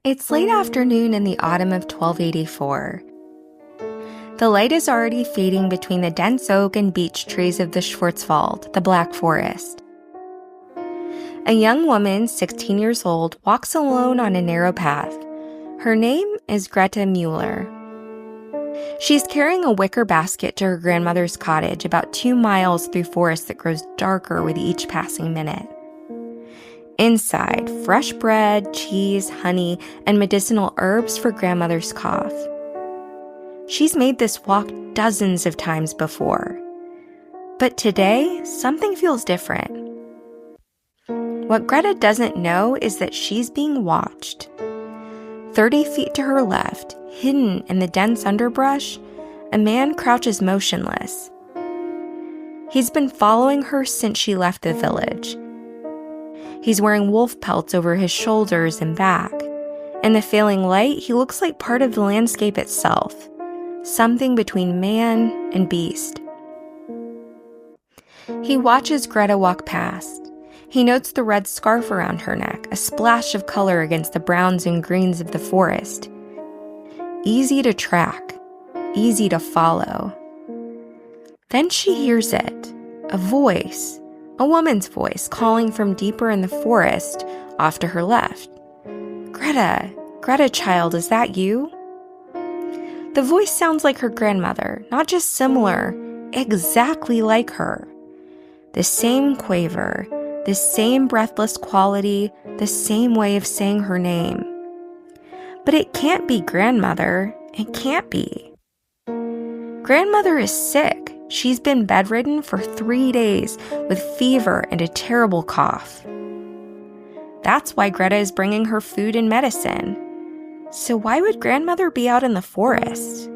It's late afternoon in the autumn of 1284. The light is already fading between the dense oak and beech trees of the Schwarzwald, the Black Forest. A young woman, 16 years old, walks alone on a narrow path. Her name is Greta Mueller. She's carrying a wicker basket to her grandmother's cottage about 2 miles through forest that grows darker with each passing minute. Inside, fresh bread, cheese, honey, and medicinal herbs for grandmother's cough. She's made this walk dozens of times before. But today, something feels different. What Greta doesn't know is that she's being watched. 30 feet to her left, hidden in the dense underbrush, a man crouches motionless. He's been following her since she left the village. He's wearing wolf pelts over his shoulders and back. In the failing light, he looks like part of the landscape itself, something between man and beast. He watches Greta walk past. He notes the red scarf around her neck, a splash of color against the browns and greens of the forest. Easy to track, easy to follow. Then she hears it, a voice. A woman's voice calling from deeper in the forest off to her left. Greta child, is that you? The voice sounds like her grandmother, not just similar, exactly like her. The same quaver, the same breathless quality, the same way of saying her name. But it can't be grandmother, it can't be. Grandmother is sick. She's been bedridden for 3 days with fever and a terrible cough. That's why Greta is bringing her food and medicine. So why would grandmother be out in the forest?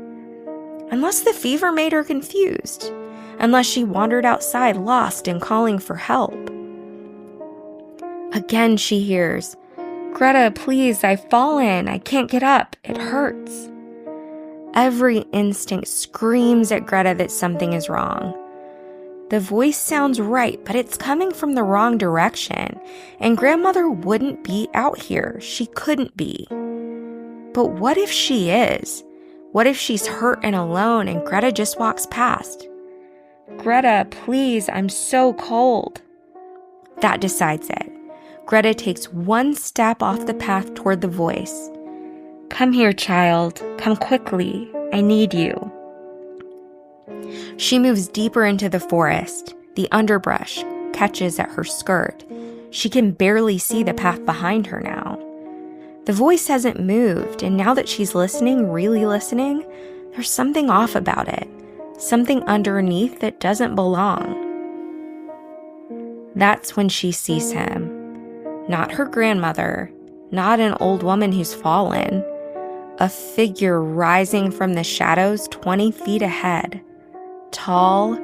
Unless the fever made her confused. Unless she wandered outside lost and calling for help. Again she hears, "Greta, please, I've fallen. I can't get up. It hurts." Every instinct screams at Greta that something is wrong. The voice sounds right, but it's coming from the wrong direction, and grandmother wouldn't be out here. She couldn't be. But what if she is? What if she's hurt and alone and Greta just walks past? "Greta, please, I'm so cold." That decides it. Greta takes one step off the path toward the voice. "Come here, child. Come quickly. I need you." She moves deeper into the forest. The underbrush catches at her skirt. She can barely see the path behind her now. The voice hasn't moved, and now that she's listening, really listening, there's something off about it. Something underneath that doesn't belong. That's when she sees him. Not her grandmother, not an old woman who's fallen. A figure rising from the shadows 20 feet ahead. Tall,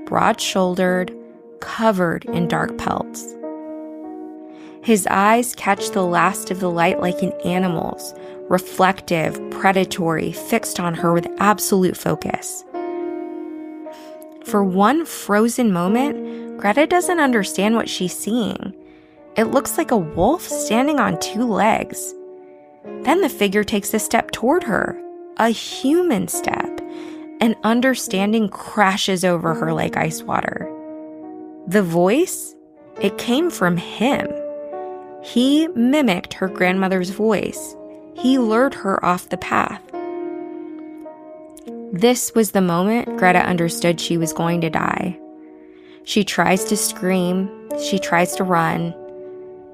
broad-shouldered, covered in dark pelts. His eyes catch the last of the light like an animal's, reflective, predatory, fixed on her with absolute focus. For one frozen moment, Greta doesn't understand what she's seeing. It looks like a wolf standing on 2 legs. Then the figure takes a step toward her, a human step, and understanding crashes over her like ice water. The voice? It came from him. He mimicked her grandmother's voice. He lured her off the path. This was the moment Greta understood she was going to die. She tries to scream, she tries to run,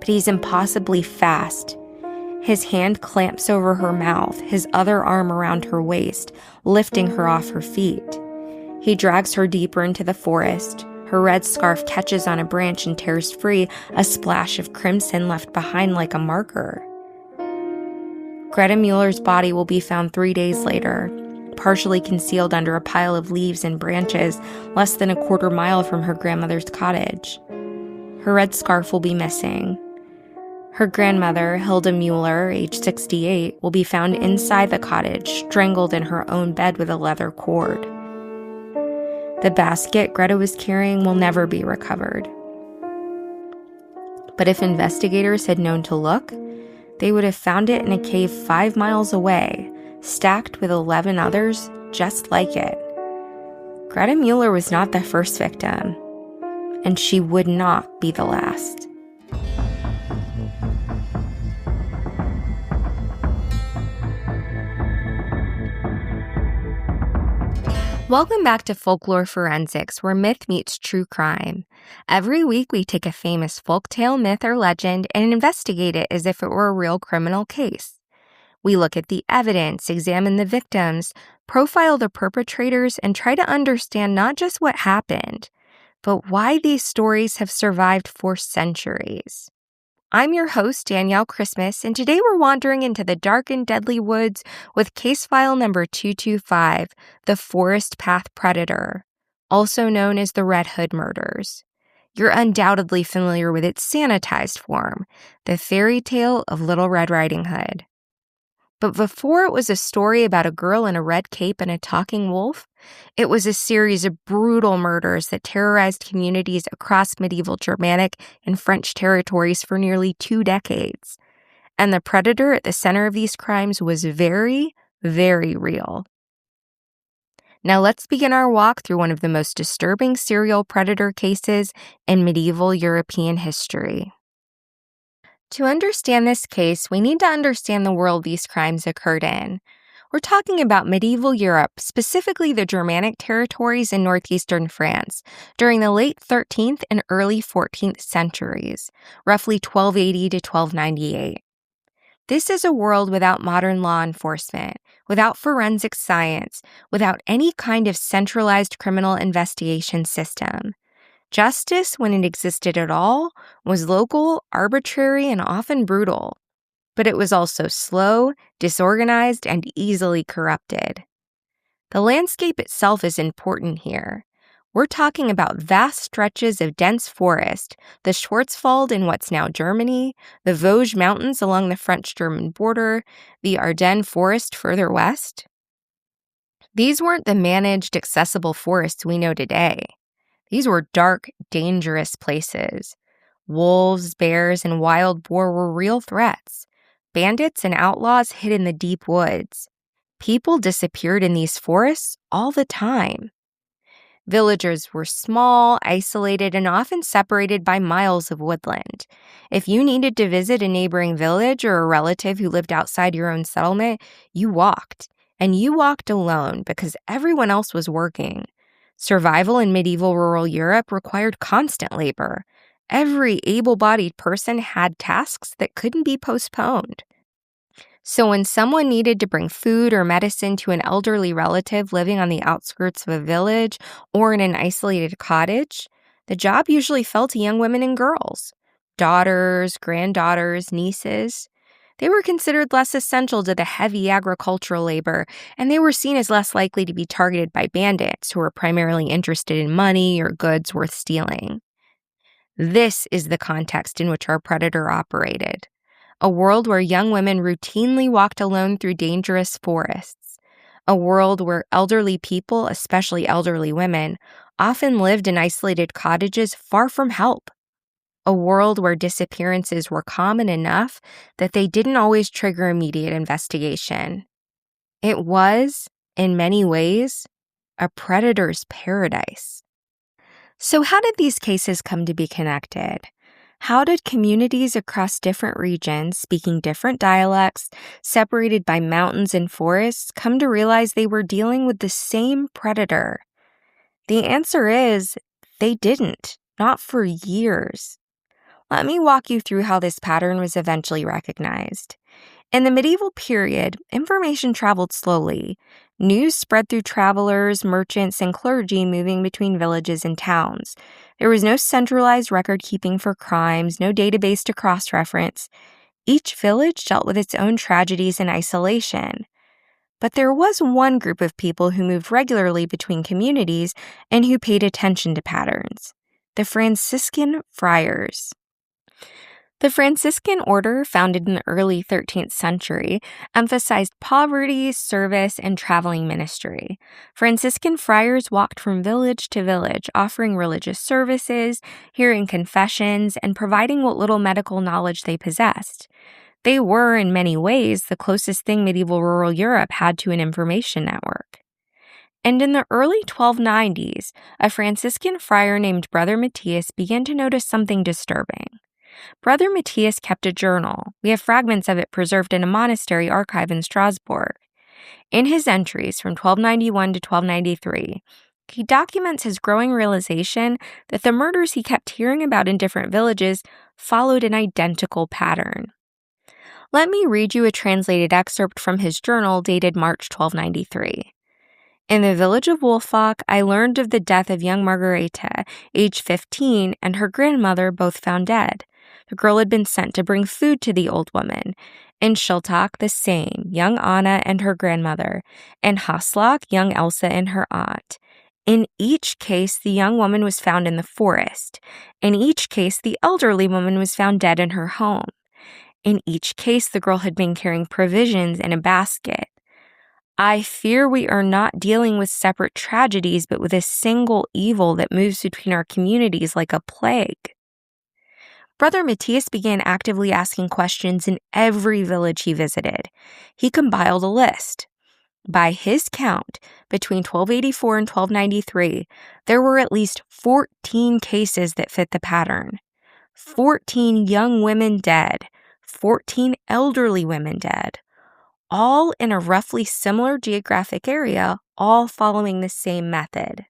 but he's impossibly fast. His hand clamps over her mouth, his other arm around her waist, lifting her off her feet. He drags her deeper into the forest. Her red scarf catches on a branch and tears free, a splash of crimson left behind like a marker. Greta Mueller's body will be found 3 days later, partially concealed under a pile of leaves and branches less than a quarter mile from her grandmother's cottage. Her red scarf will be missing. Her grandmother, Hilda Mueller, age 68, will be found inside the cottage, strangled in her own bed with a leather cord. The basket Greta was carrying will never be recovered. But if investigators had known to look, they would have found it in a cave 5 miles away, stacked with 11 others just like it. Greta Mueller was not the first victim, and she would not be the last. Welcome back to Folklore Forensics, where myth meets true crime. Every week we take a famous folktale, myth, or legend and investigate it as if it were a real criminal case. We look at the evidence, examine the victims, profile the perpetrators, and try to understand not just what happened, but why these stories have survived for centuries. I'm your host, Danielle Christmas, and today we're wandering into the dark and deadly woods with case file number 225, the Forest Path Predator, also known as the Red Hood Murders. You're undoubtedly familiar with its sanitized form, the fairy tale of Little Red Riding Hood. But before it was a story about a girl in a red cape and a talking wolf, it was a series of brutal murders that terrorized communities across medieval Germanic and French territories for nearly 2 decades. And the predator at the center of these crimes was very, very real. Now let's begin our walk through one of the most disturbing serial predator cases in medieval European history. To understand this case, we need to understand the world these crimes occurred in. We're talking about medieval Europe, specifically the Germanic territories in northeastern France, during the late 13th and early 14th centuries, roughly 1280 to 1298. This is a world without modern law enforcement, without forensic science, without any kind of centralized criminal investigation system. Justice, when it existed at all, was local, arbitrary, and often brutal. But it was also slow, disorganized, and easily corrupted. The landscape itself is important here. We're talking about vast stretches of dense forest, the Schwarzwald in what's now Germany, the Vosges Mountains along the French-German border, the Ardennes forest further west. These weren't the managed, accessible forests we know today. These were dark, dangerous places. Wolves, bears, and wild boar were real threats. Bandits and outlaws hid in the deep woods. People disappeared in these forests all the time. Villages were small, isolated, and often separated by miles of woodland. If you needed to visit a neighboring village or a relative who lived outside your own settlement, you walked. And you walked alone because everyone else was working. Survival in medieval rural Europe required constant labor. Every able-bodied person had tasks that couldn't be postponed. So when someone needed to bring food or medicine to an elderly relative living on the outskirts of a village or in an isolated cottage, the job usually fell to young women and girls, daughters, granddaughters, nieces. They were considered less essential to the heavy agricultural labor, and they were seen as less likely to be targeted by bandits who were primarily interested in money or goods worth stealing. This is the context in which our predator operated. A world where young women routinely walked alone through dangerous forests. A world where elderly people, especially elderly women, often lived in isolated cottages far from help. A world where disappearances were common enough that they didn't always trigger immediate investigation. It was, in many ways, a predator's paradise. So how did these cases come to be connected? How did communities across different regions, speaking different dialects, separated by mountains and forests, come to realize they were dealing with the same predator? The answer is, they didn't, not for years. Let me walk you through how this pattern was eventually recognized. In the medieval period, information traveled slowly. News spread through travelers, merchants, and clergy moving between villages and towns. There was no centralized record-keeping for crimes, no database to cross-reference. Each village dealt with its own tragedies in isolation. But there was one group of people who moved regularly between communities and who paid attention to patterns: the Franciscan friars. The Franciscan order, founded in the early 13th century, emphasized poverty, service, and traveling ministry. Franciscan friars walked from village to village, offering religious services, hearing confessions, and providing what little medical knowledge they possessed. They were, in many ways, the closest thing medieval rural Europe had to an information network. And in the early 1290s, a Franciscan friar named Brother Matthias began to notice something disturbing. Brother Matthias kept a journal. We have fragments of it preserved in a monastery archive in Strasbourg. In his entries from 1291 to 1293, he documents his growing realization that the murders he kept hearing about in different villages followed an identical pattern. Let me read you a translated excerpt from his journal dated March 1293. In the village of Wolfach, I learned of the death of young Margareta, age 15, and her grandmother, both found dead. The girl had been sent to bring food to the old woman. In Schiltach, the same, young Anna and her grandmother. In Haslach, young Elsa and her aunt. In each case, the young woman was found in the forest. In each case, the elderly woman was found dead in her home. In each case, the girl had been carrying provisions in a basket. I fear we are not dealing with separate tragedies, but with a single evil that moves between our communities like a plague. Brother Matthias began actively asking questions in every village he visited. He compiled a list. By his count, between 1284 and 1293, there were at least 14 cases that fit the pattern. 14 young women dead, 14 elderly women dead, all in a roughly similar geographic area, all following the same method.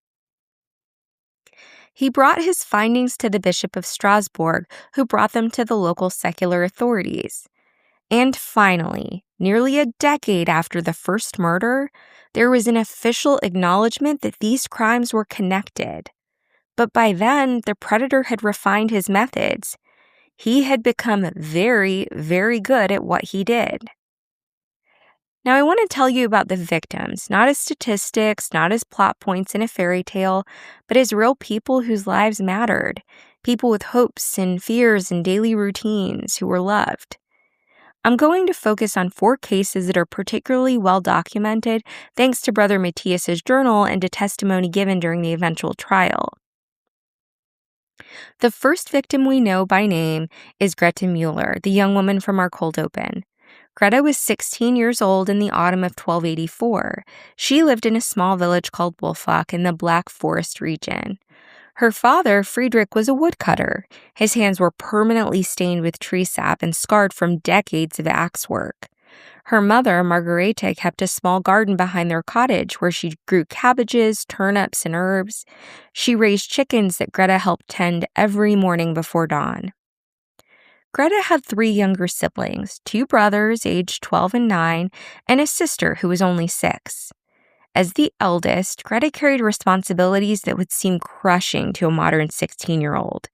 He brought his findings to the Bishop of Strasbourg, who brought them to the local secular authorities. And finally, nearly a decade after the first murder, there was an official acknowledgement that these crimes were connected. But by then, the predator had refined his methods. He had become very, very good at what he did. Now, I want to tell you about the victims, not as statistics, not as plot points in a fairy tale, but as real people whose lives mattered, people with hopes and fears and daily routines who were loved. I'm going to focus on 4 cases that are particularly well documented thanks to Brother Matthias's journal and to testimony given during the eventual trial. The first victim we know by name is Greta Mueller, the young woman from our cold open. Greta was 16 years old in the autumn of 1284. She lived in a small village called Wolfach in the Black Forest region. Her father, Friedrich, was a woodcutter. His hands were permanently stained with tree sap and scarred from decades of axe work. Her mother, Margareta, kept a small garden behind their cottage where she grew cabbages, turnips, and herbs. She raised chickens that Greta helped tend every morning before dawn. Greta had 3 younger siblings, 2 brothers aged 12 and 9, and a sister who was only 6. As the eldest, Greta carried responsibilities that would seem crushing to a modern 16-year-old.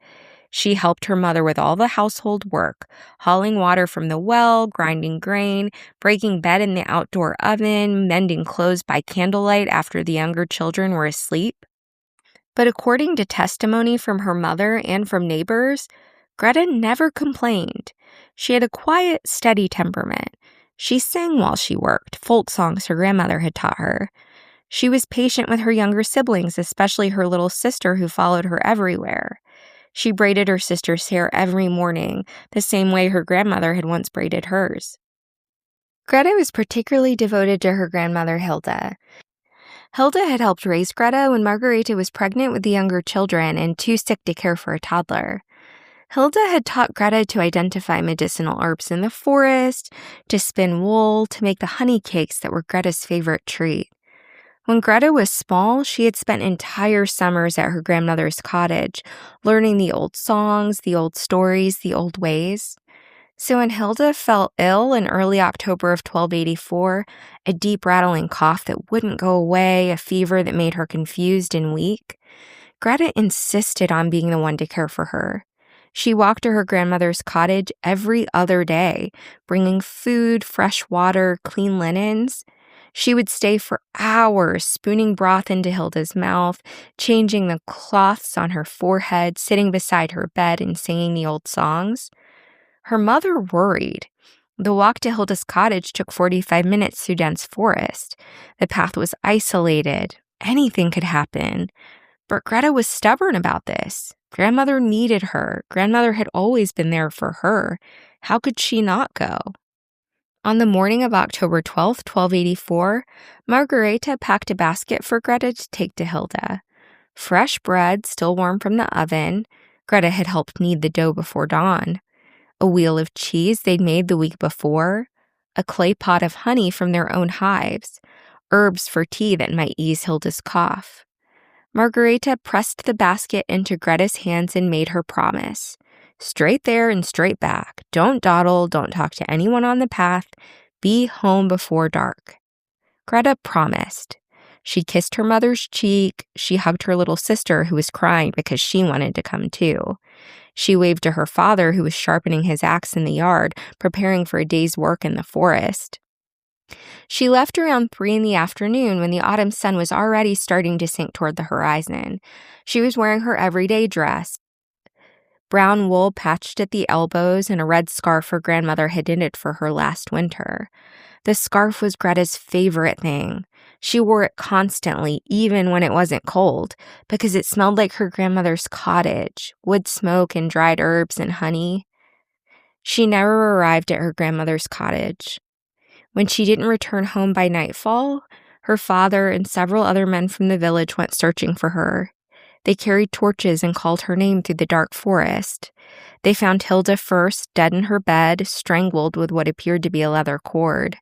She helped her mother with all the household work, hauling water from the well, grinding grain, breaking bread in the outdoor oven, mending clothes by candlelight after the younger children were asleep. But according to testimony from her mother and from neighbors, Greta never complained. She had a quiet, steady temperament. She sang while she worked, folk songs her grandmother had taught her. She was patient with her younger siblings, especially her little sister who followed her everywhere. She braided her sister's hair every morning, the same way her grandmother had once braided hers. Greta was particularly devoted to her grandmother Hilda. Hilda had helped raise Greta when Margareta was pregnant with the younger children and too sick to care for a toddler. Hilda had taught Greta to identify medicinal herbs in the forest, to spin wool, to make the honey cakes that were Greta's favorite treat. When Greta was small, she had spent entire summers at her grandmother's cottage, learning the old songs, the old stories, the old ways. So when Hilda fell ill in early October of 1284, a deep rattling cough that wouldn't go away, a fever that made her confused and weak, Greta insisted on being the one to care for her. She walked to her grandmother's cottage every other day, bringing food, fresh water, clean linens. She would stay for hours, spooning broth into Hilda's mouth, changing the cloths on her forehead, sitting beside her bed and singing the old songs. Her mother worried. The walk to Hilda's cottage took 45 minutes through dense forest. The path was isolated. Anything could happen. But Greta was stubborn about this. Grandmother needed her. Grandmother had always been there for her. How could she not go? On the morning of October 12th, 1284, Margareta packed a basket for Greta to take to Hilda. Fresh bread, still warm from the oven. Greta had helped knead the dough before dawn. A wheel of cheese they'd made the week before. A clay pot of honey from their own hives. Herbs for tea that might ease Hilda's cough. Margareta pressed the basket into Greta's hands and made her promise. Straight there and straight back. Don't dawdle, don't talk to anyone on the path. Be home before dark. Greta promised. She kissed her mother's cheek. She hugged her little sister, who was crying because she wanted to come too. She waved to her father, who was sharpening his axe in the yard, preparing for a day's work in the forest. She left around 3 in the afternoon when the autumn sun was already starting to sink toward the horizon. She was wearing her everyday dress, brown wool patched at the elbows and a red scarf her grandmother had knitted for her last winter. The scarf was Greta's favorite thing. She wore it constantly, even when it wasn't cold, because it smelled like her grandmother's cottage, wood smoke and dried herbs and honey. She never arrived at her grandmother's cottage. When she didn't return home by nightfall, her father and several other men from the village went searching for her. They carried torches and called her name through the dark forest. They found Hilda first, dead in her bed, strangled with what appeared to be a leather cord.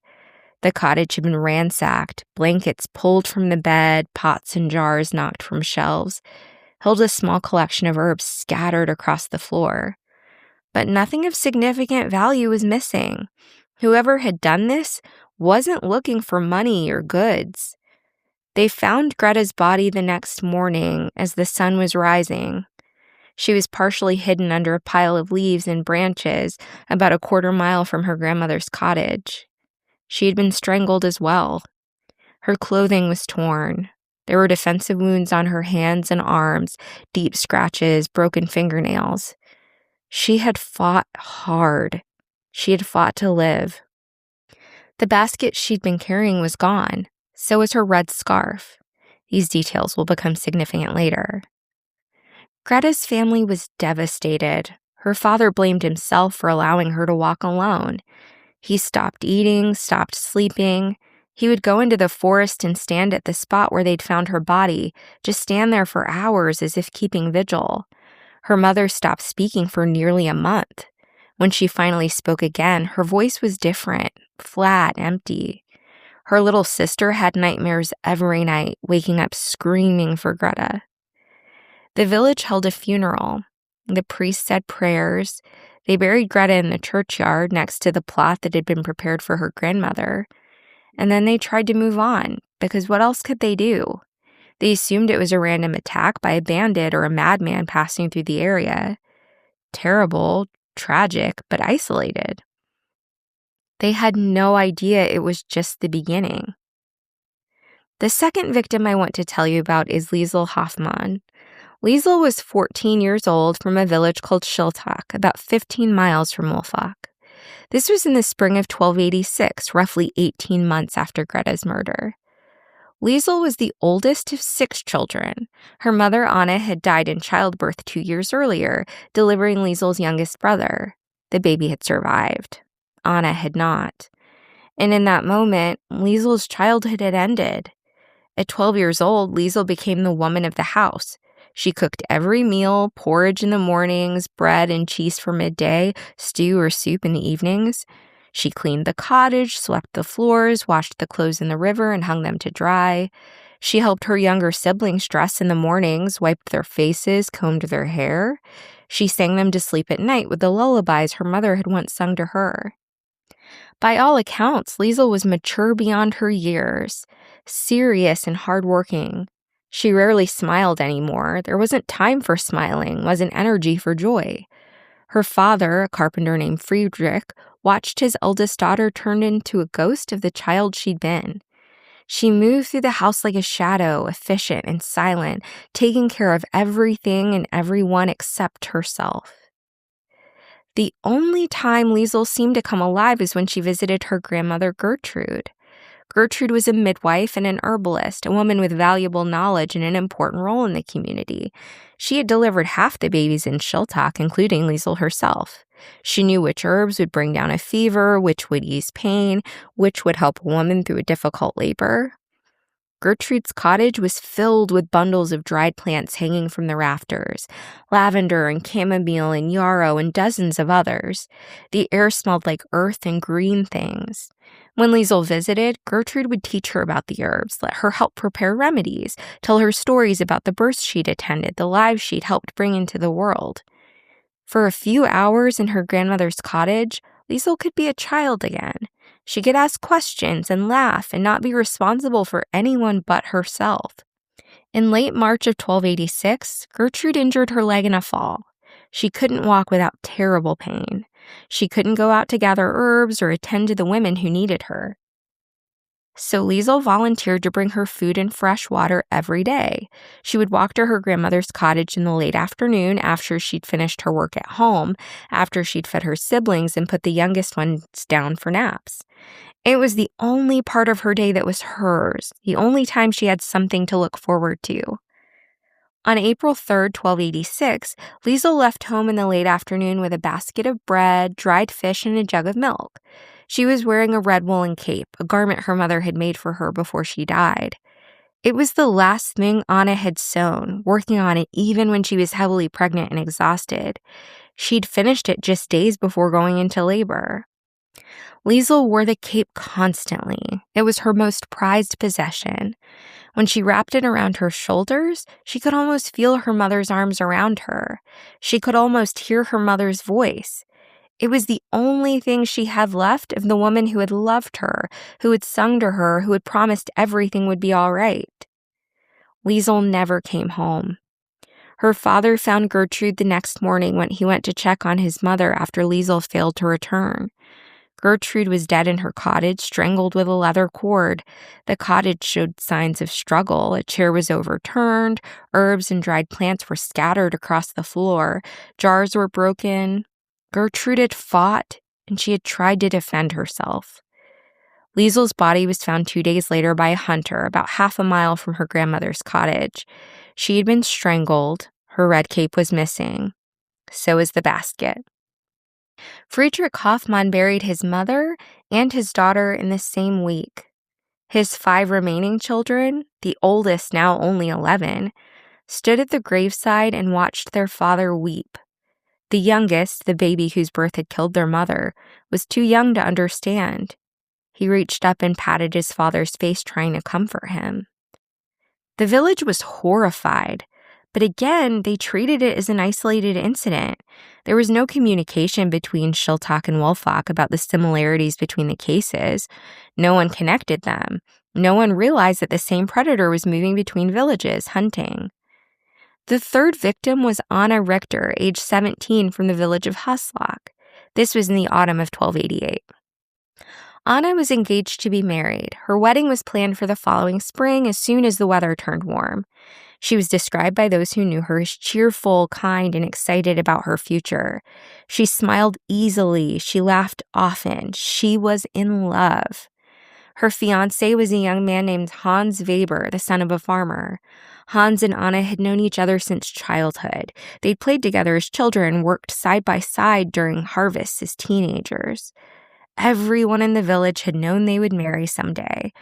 The cottage had been ransacked, blankets pulled from the bed, pots and jars knocked from shelves, Hilda's small collection of herbs scattered across the floor. But nothing of significant value was missing. Whoever had done this wasn't looking for money or goods. They found Greta's body the next morning as the sun was rising. She was partially hidden under a pile of leaves and branches about a quarter mile from her grandmother's cottage. She had been strangled as well. Her clothing was torn. There were defensive wounds on her hands and arms, deep scratches, broken fingernails. She had fought hard. She had fought to live. The basket she'd been carrying was gone. So was her red scarf. These details will become significant later. Greta's family was devastated. Her father blamed himself for allowing her to walk alone. He stopped eating, stopped sleeping. He would go into the forest and stand at the spot where they'd found her body, just stand there for hours as if keeping vigil. Her mother stopped speaking for nearly a month. When she finally spoke again, her voice was different, flat, empty. Her little sister had nightmares every night, waking up screaming for Greta. The village held a funeral. The priest said prayers. They buried Greta in the churchyard next to the plot that had been prepared for her grandmother. And then they tried to move on, because what else could they do? They assumed it was a random attack by a bandit or a madman passing through the area. Terrible, tragic, but isolated. They had no idea it was just the beginning. The second victim I want to tell you about is Liesl Hoffmann. Liesl was 14 years old from a village called Schiltach, about 15 miles from Wolfach. This was in the spring of 1286, roughly 18 months after Greta's murder. Liesl was the oldest of 6 children. Her mother, Anna, had died in childbirth 2 years earlier, delivering Liesl's youngest brother. The baby had survived. Anna had not. And in that moment, Liesl's childhood had ended. At 12 years old, Liesl became the woman of the house. She cooked every meal, porridge in the mornings, bread and cheese for midday, stew or soup in the evenings. She cleaned the cottage, swept the floors, washed the clothes in the river and hung them to dry. She helped her younger siblings dress in the mornings, wiped their faces, combed their hair. She sang them to sleep at night with the lullabies her mother had once sung to her. By all accounts, Liesl was mature beyond her years, serious and hardworking. She rarely smiled anymore. There wasn't time for smiling, wasn't energy for joy. Her father, a carpenter named Friedrich, watched his eldest daughter turn into a ghost of the child she'd been. She moved through the house like a shadow, efficient and silent, taking care of everything and everyone except herself. The only time Liesl seemed to come alive is when she visited her grandmother Gertrude. Gertrude was a midwife and an herbalist, a woman with valuable knowledge and an important role in the community. She had delivered half the babies in Schiltach, including Liesl herself. She knew which herbs would bring down a fever, which would ease pain, which would help a woman through a difficult labor. Gertrude's cottage was filled with bundles of dried plants hanging from the rafters, lavender and chamomile and yarrow and dozens of others. The air smelled like earth and green things. When Liesel visited, Gertrude would teach her about the herbs, let her help prepare remedies, tell her stories about the births she'd attended, the lives she'd helped bring into the world. For a few hours in her grandmother's cottage, Liesel could be a child again. She could ask questions and laugh and not be responsible for anyone but herself. In late March of 1286, Gertrude injured her leg in a fall. She couldn't walk without terrible pain. She couldn't go out to gather herbs or attend to the women who needed her. So Liesel volunteered to bring her food and fresh water every day. She would walk to her grandmother's cottage in the late afternoon after she'd finished her work at home, after she'd fed her siblings and put the youngest ones down for naps. It was the only part of her day that was hers, the only time she had something to look forward to. On April 3rd, 1286, Liesel left home in the late afternoon with a basket of bread, dried fish, and a jug of milk. She was wearing a red woolen cape, a garment her mother had made for her before she died. It was the last thing Anna had sewn, working on it even when she was heavily pregnant and exhausted. She'd finished it just days before going into labor. Liesel wore the cape constantly. It was her most prized possession. When she wrapped it around her shoulders, she could almost feel her mother's arms around her. She could almost hear her mother's voice. It was the only thing she had left of the woman who had loved her, who had sung to her, who had promised everything would be all right. Liesel never came home. Her father found Gertrude the next morning when he went to check on his mother after Liesel failed to return. Gertrude was dead in her cottage, strangled with a leather cord. The cottage showed signs of struggle. A chair was overturned. Herbs and dried plants were scattered across the floor. Jars were broken. Gertrude had fought, and she had tried to defend herself. Liesel's body was found 2 days later by a hunter about half a mile from her grandmother's cottage. She had been strangled. Her red cape was missing. So was the basket. Friedrich Hoffmann buried his mother and his daughter in the same week. His 5 remaining children, the oldest now only 11, stood at the graveside and watched their father weep. The youngest, the baby whose birth had killed their mother, was too young to understand. He reached up and patted his father's face, trying to comfort him. The village was horrified, but again, they treated it as an isolated incident. There was no communication between Schiltach and Wolfach about the similarities between the cases. No one connected them. No one realized that the same predator was moving between villages, hunting. The third victim was Anna Richter, age 17, from the village of Haslach. This was in the autumn of 1288. Anna was engaged to be married. Her wedding was planned for the following spring as soon as the weather turned warm. She was described by those who knew her as cheerful, kind, and excited about her future. She smiled easily. She laughed often. She was in love. Her fiancé was a young man named Hans Weber, the son of a farmer. Hans and Anna had known each other since childhood. They'd played together as children and worked side by side during harvests as teenagers. Everyone in the village had known they would marry someday.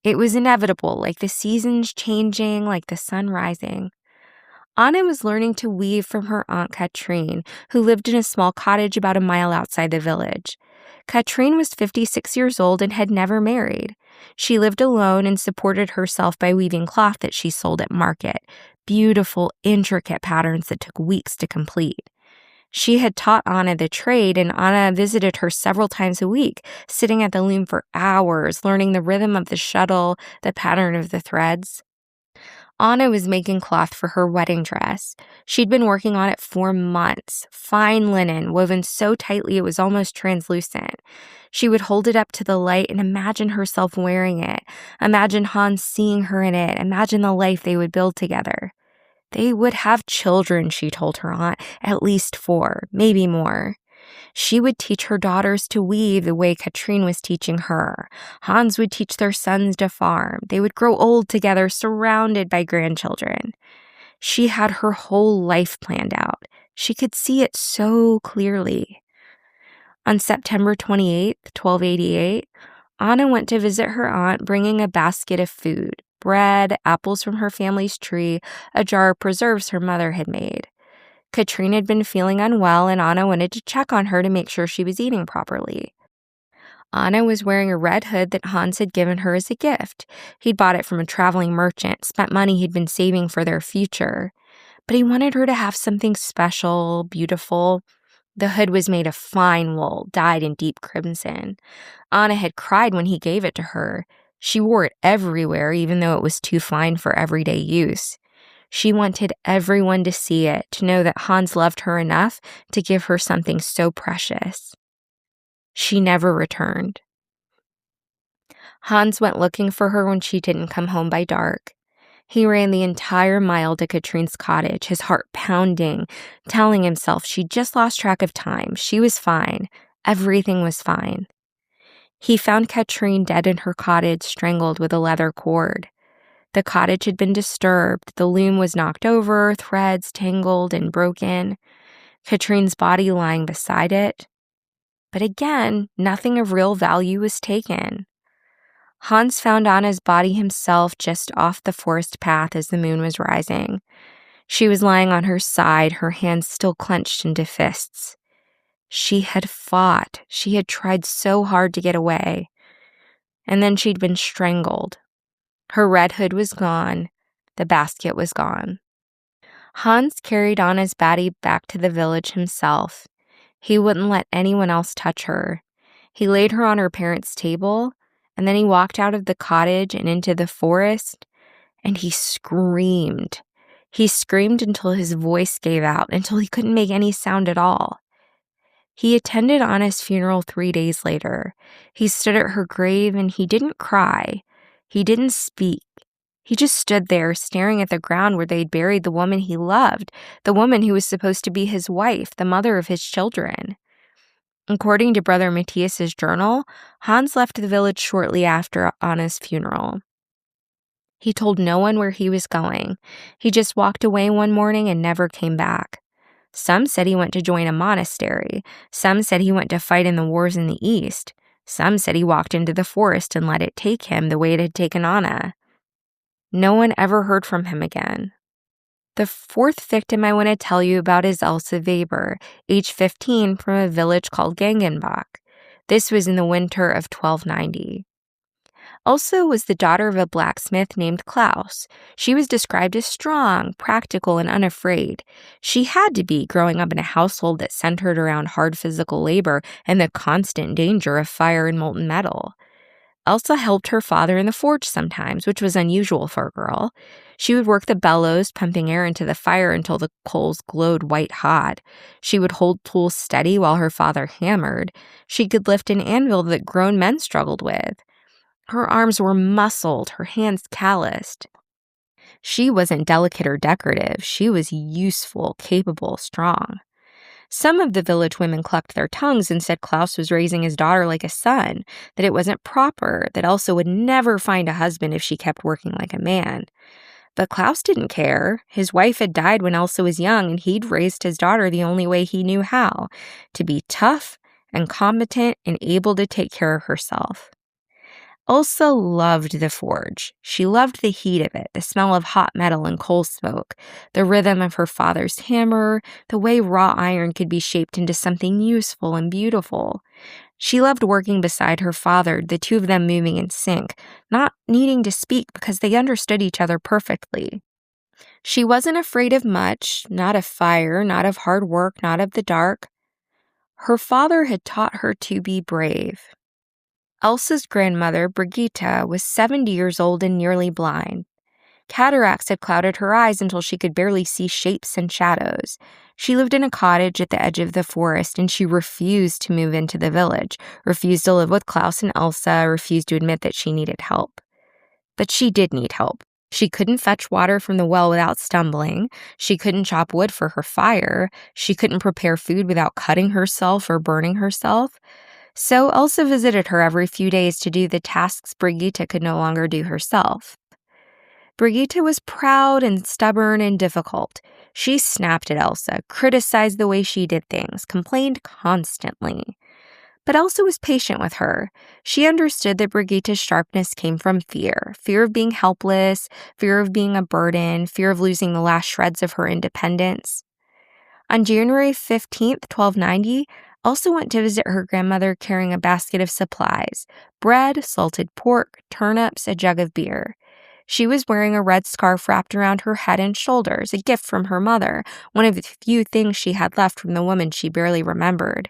It was inevitable, like the seasons changing, like the sun rising. Anna was learning to weave from her Aunt Katrine, who lived in a small cottage about a mile outside the village. Katrine was 56 years old and had never married. She lived alone and supported herself by weaving cloth that she sold at market, beautiful, intricate patterns that took weeks to complete. She had taught Anna the trade, and Anna visited her several times a week, sitting at the loom for hours, learning the rhythm of the shuttle, the pattern of the threads. Anna was making cloth for her wedding dress. She'd been working on it for months, fine linen, woven so tightly it was almost translucent. She would hold it up to the light and imagine herself wearing it, imagine Hans seeing her in it, imagine the life they would build together. They would have children, she told her aunt, at least 4, maybe more. She would teach her daughters to weave the way Katrine was teaching her. Hans would teach their sons to farm. They would grow old together, surrounded by grandchildren. She had her whole life planned out. She could see it so clearly. On September 28th, 1288, Anna went to visit her aunt, bringing a basket of food: bread, apples from her family's tree, a jar of preserves her mother had made. Katrine had been feeling unwell, and Anna wanted to check on her to make sure she was eating properly. Anna was wearing a red hood that Hans had given her as a gift. He'd bought it from a traveling merchant, spent money he'd been saving for their future. But he wanted her to have something special, beautiful. The hood was made of fine wool, dyed in deep crimson. Anna had cried when he gave it to her. She wore it everywhere, even though it was too fine for everyday use. She wanted everyone to see it, to know that Hans loved her enough to give her something so precious. She never returned. Hans went looking for her when she didn't come home by dark. He ran the entire mile to Katrine's cottage, his heart pounding, telling himself she'd just lost track of time. She was fine. Everything was fine. He found Katrine dead in her cottage, strangled with a leather cord. The cottage had been disturbed. The loom was knocked over, threads tangled and broken. Katrine's body lying beside it. But again, nothing of real value was taken. Hans found Anna's body himself just off the forest path as the moon was rising. She was lying on her side, her hands still clenched into fists. She had fought. She had tried so hard to get away. And then she'd been strangled. Her red hood was gone. The basket was gone. Hans carried Anna's body back to the village himself. He wouldn't let anyone else touch her. He laid her on her parents' table, and then he walked out of the cottage and into the forest, and he screamed. He screamed until his voice gave out, until he couldn't make any sound at all. He attended Anna's funeral 3 days later. He stood at her grave, and he didn't cry. He didn't speak. He just stood there staring at the ground where they'd buried the woman he loved, the woman who was supposed to be his wife, the mother of his children. According to Brother Matthias's journal, Hans left the village shortly after Anna's funeral. He told no one where he was going. He just walked away one morning and never came back. Some said he went to join a monastery. Some said he went to fight in the wars in the East. Some said he walked into the forest and let it take him the way it had taken Anna. No one ever heard from him again. The fourth victim I want to tell you about is Elsa Weber, age 15, from a village called Gengenbach. This was in the winter of 1290. Elsa was the daughter of a blacksmith named Klaus. She was described as strong, practical, and unafraid. She had to be, growing up in a household that centered around hard physical labor and the constant danger of fire and molten metal. Elsa helped her father in the forge sometimes, which was unusual for a girl. She would work the bellows, pumping air into the fire until the coals glowed white hot. She would hold tools steady while her father hammered. She could lift an anvil that grown men struggled with. Her arms were muscled, her hands calloused. She wasn't delicate or decorative. She was useful, capable, strong. Some of the village women clucked their tongues and said Klaus was raising his daughter like a son, that it wasn't proper, that Elsa would never find a husband if she kept working like a man. But Klaus didn't care. His wife had died when Elsa was young, and he'd raised his daughter the only way he knew how, to be tough and competent and able to take care of herself. Elsa loved the forge. She loved the heat of it, the smell of hot metal and coal smoke, the rhythm of her father's hammer, the way raw iron could be shaped into something useful and beautiful. She loved working beside her father, the two of them moving in sync, not needing to speak because they understood each other perfectly. She wasn't afraid of much, not of fire, not of hard work, not of the dark. Her father had taught her to be brave. Elsa's grandmother, Brigitte, was 70 years old and nearly blind. Cataracts had clouded her eyes until she could barely see shapes and shadows. She lived in a cottage at the edge of the forest, and she refused to move into the village, refused to live with Klaus and Elsa, refused to admit that she needed help. But she did need help. She couldn't fetch water from the well without stumbling. She couldn't chop wood for her fire. She couldn't prepare food without cutting herself or burning herself. So Elsa visited her every few days to do the tasks Brigitte could no longer do herself. Brigitte was proud and stubborn and difficult. She snapped at Elsa, criticized the way she did things, complained constantly. But Elsa was patient with her. She understood that Brigitte's sharpness came from fear of being helpless, fear of being a burden, fear of losing the last shreds of her independence. On January 15th, 1290, Elsa went to visit her grandmother carrying a basket of supplies: bread, salted pork, turnips, a jug of beer. She was wearing a red scarf wrapped around her head and shoulders, a gift from her mother, one of the few things she had left from the woman she barely remembered.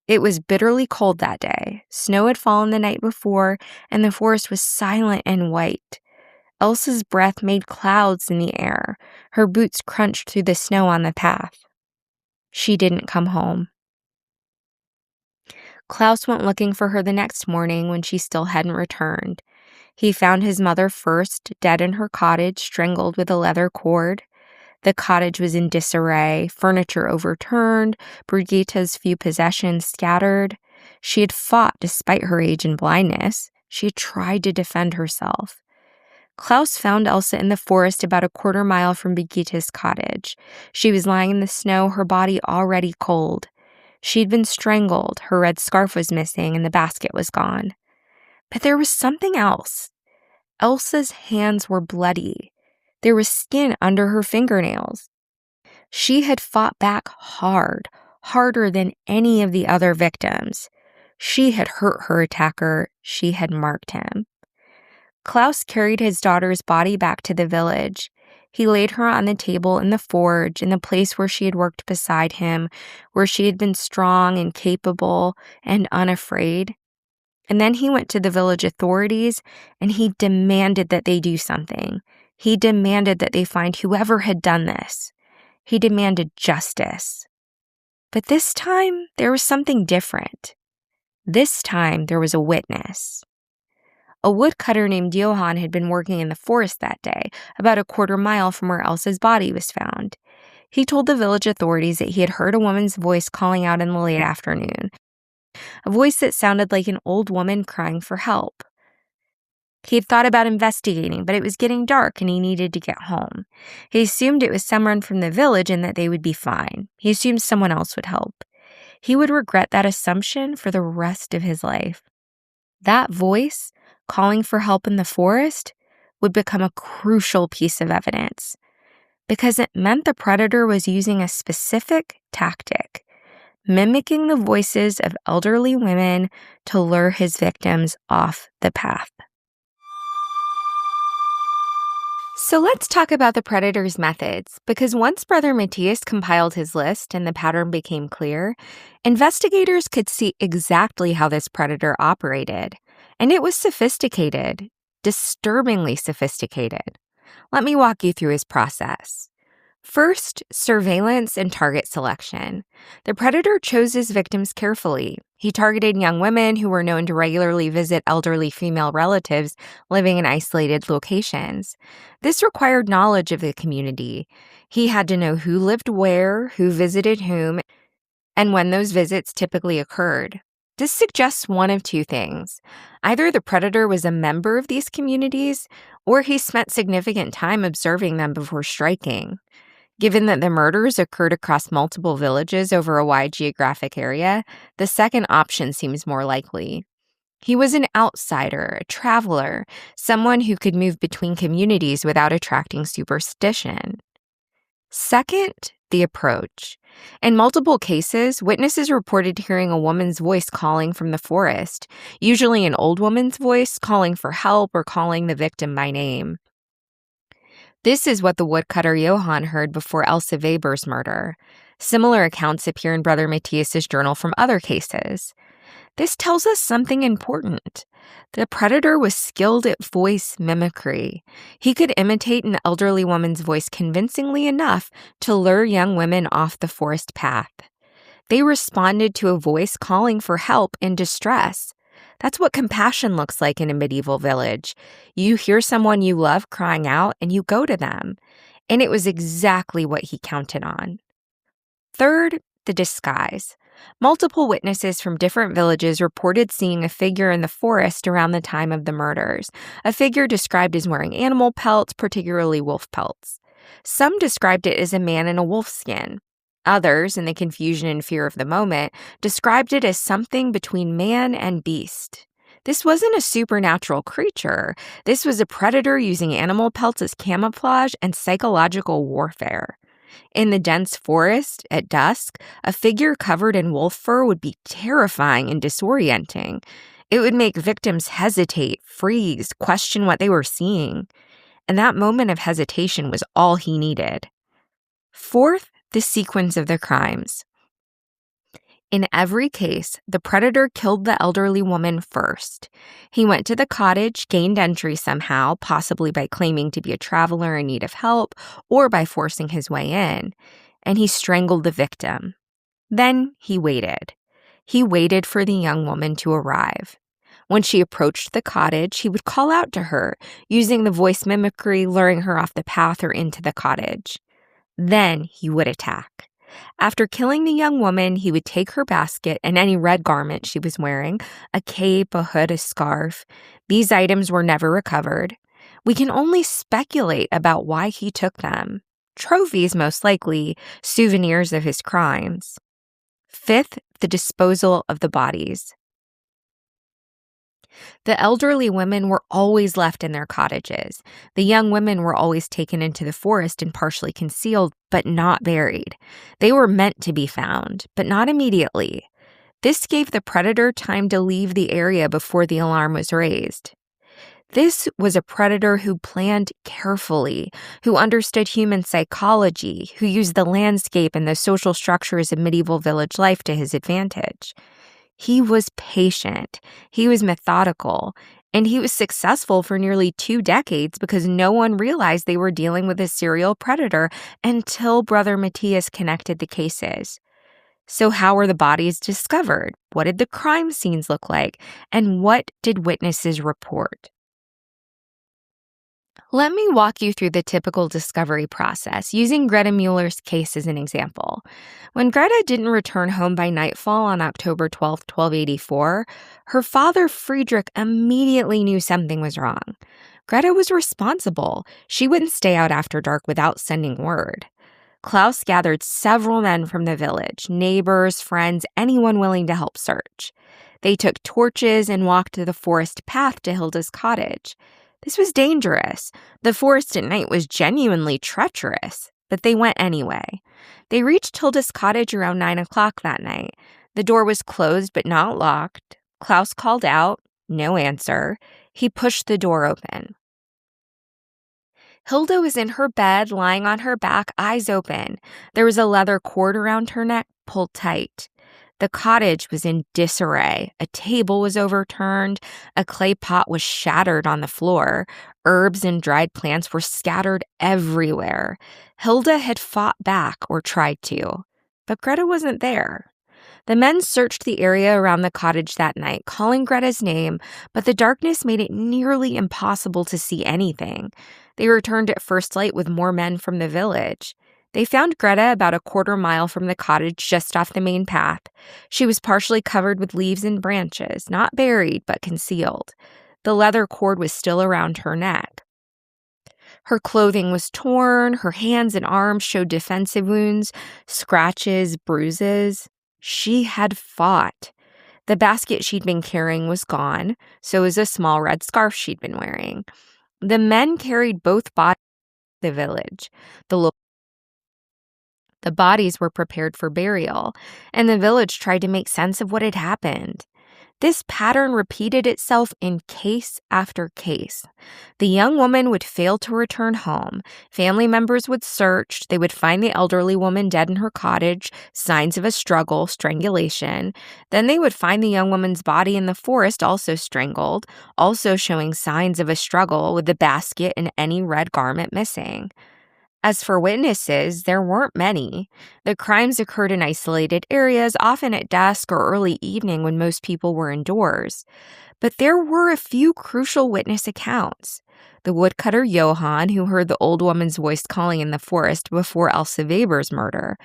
It was bitterly cold that day. Snow had fallen the night before, and the forest was silent and white. Elsa's breath made clouds in the air. Her boots crunched through the snow on the path. She didn't come home. Klaus went looking for her the next morning when she still hadn't returned. He found his mother first, dead in her cottage, strangled with a leather cord. The cottage was in disarray, furniture overturned, Brigitte's few possessions scattered. She had fought despite her age and blindness. She had tried to defend herself. Klaus found Elsa in the forest about a quarter-mile from Brigitte's cottage. She was lying in the snow, her body already cold. She'd been strangled, her red scarf was missing, and the basket was gone. But there was something else. Elsa's hands were bloody. There was skin under her fingernails. She had fought back hard, harder than any of the other victims. She had hurt her attacker. She had marked him. Klaus carried his daughter's body back to the village. He laid her on the table in the forge, in the place where she had worked beside him, where she had been strong and capable and unafraid. And then he went to the village authorities, and he demanded that they do something. He demanded that they find whoever had done this. He demanded justice. But this time, there was something different. This time, there was a witness. A woodcutter named Johann had been working in the forest that day, about a quarter-mile from where Elsa's body was found. He told the village authorities that he had heard a woman's voice calling out in the late afternoon, a voice that sounded like an old woman crying for help. He had thought about investigating, but it was getting dark and he needed to get home. He assumed it was someone from the village and that they would be fine. He assumed someone else would help. He would regret that assumption for the rest of his life. That voice, calling for help in the forest, would become a crucial piece of evidence because it meant the predator was using a specific tactic, mimicking the voices of elderly women to lure his victims off the path. So let's talk about the predator's methods, because once Brother Matthias compiled his list and the pattern became clear, investigators could see exactly how this predator operated. And it was sophisticated, disturbingly sophisticated. Let me walk you through his process. First, surveillance and target selection. The predator chose his victims carefully. He targeted young women who were known to regularly visit elderly female relatives living in isolated locations. This required knowledge of the community. He had to know who lived where, who visited whom, and when those visits typically occurred. This suggests one of two things. Either the predator was a member of these communities, or he spent significant time observing them before striking. Given that the murders occurred across multiple villages over a wide geographic area, the second option seems more likely. He was an outsider, a traveler, someone who could move between communities without attracting superstition. Second, the approach. In multiple cases, witnesses reported hearing a woman's voice calling from the forest, usually an old woman's voice calling for help or calling the victim by name. This is what the woodcutter Johann heard before Elsa Weber's murder. Similar accounts appear in Brother Matthias's journal from other cases. This tells us something important. The predator was skilled at voice mimicry. He could imitate an elderly woman's voice convincingly enough to lure young women off the forest path. They responded to a voice calling for help in distress. That's what compassion looks like in a medieval village. You hear someone you love crying out and you go to them. And it was exactly what he counted on. Third, the disguise. Multiple witnesses from different villages reported seeing a figure in the forest around the time of the murders, a figure described as wearing animal pelts, particularly wolf pelts. Some described it as a man in a wolf skin. Others, in the confusion and fear of the moment, described it as something between man and beast. This wasn't a supernatural creature. This was a predator using animal pelts as camouflage and psychological warfare. In the dense forest, at dusk, a figure covered in wolf fur would be terrifying and disorienting. It would make victims hesitate, freeze, question what they were seeing. And that moment of hesitation was all he needed. Fourth, the sequence of the crimes. In every case, the predator killed the elderly woman first. He went to the cottage, gained entry somehow, possibly by claiming to be a traveler in need of help or by forcing his way in, and he strangled the victim. Then he waited. He waited for the young woman to arrive. When she approached the cottage, he would call out to her, using the voice mimicry, luring her off the path or into the cottage. Then he would attack. After killing the young woman, he would take her basket and any red garment she was wearing, a cape, a hood, a scarf. These items were never recovered. We can only speculate about why he took them. Trophies, most likely, souvenirs of his crimes. Fifth, the disposal of the bodies. The elderly women were always left in their cottages. The young women were always taken into the forest and partially concealed, but not buried. They were meant to be found, but not immediately. This gave the predator time to leave the area before the alarm was raised. This was a predator who planned carefully, who understood human psychology, who used the landscape and the social structures of medieval village life to his advantage. He was patient, he was methodical, and he was successful for nearly 2 decades because no one realized they were dealing with a serial predator until Brother Matthias connected the cases. So how were the bodies discovered? What did the crime scenes look like? And what did witnesses report? Let me walk you through the typical discovery process, using Greta Mueller's case as an example. When Greta didn't return home by nightfall on October 12, 1284, her father, Friedrich, immediately knew something was wrong. Greta was responsible. She wouldn't stay out after dark without sending word. Klaus gathered several men from the village, neighbors, friends, anyone willing to help search. They took torches and walked the forest path to Hilda's cottage. This was dangerous. The forest at night was genuinely treacherous, but they went anyway. They reached Hilda's cottage around 9 o'clock that night. The door was closed but not locked. Klaus called out. No answer. He pushed the door open. Hilda was in her bed, lying on her back, eyes open. There was a leather cord around her neck, pulled tight. The cottage was in disarray. A table was overturned. A clay pot was shattered on the floor. Herbs and dried plants were scattered everywhere. Hilda had fought back or tried to, but Greta wasn't there. The men searched the area around the cottage that night, calling Greta's name, but the darkness made it nearly impossible to see anything. They returned at first light with more men from the village. They found Greta about a quarter mile from the cottage just off the main path. She was partially covered with leaves and branches, not buried, but concealed. The leather cord was still around her neck. Her clothing was torn, her hands and arms showed defensive wounds, scratches, bruises. She had fought. The basket she'd been carrying was gone, so was a small red scarf she'd been wearing. The men carried both bodies to the village. The bodies were prepared for burial, and the village tried to make sense of what had happened. This pattern repeated itself in case after case. The young woman would fail to return home. Family members would search. They would find the elderly woman dead in her cottage, signs of a struggle, strangulation. Then they would find the young woman's body in the forest, also strangled, also showing signs of a struggle with the basket and any red garment missing. As for witnesses, there weren't many. The crimes occurred in isolated areas, often at dusk or early evening when most people were indoors. But there were a few crucial witness accounts. The woodcutter Johann, who heard the old woman's voice calling in the forest before Elsa Weber's murder.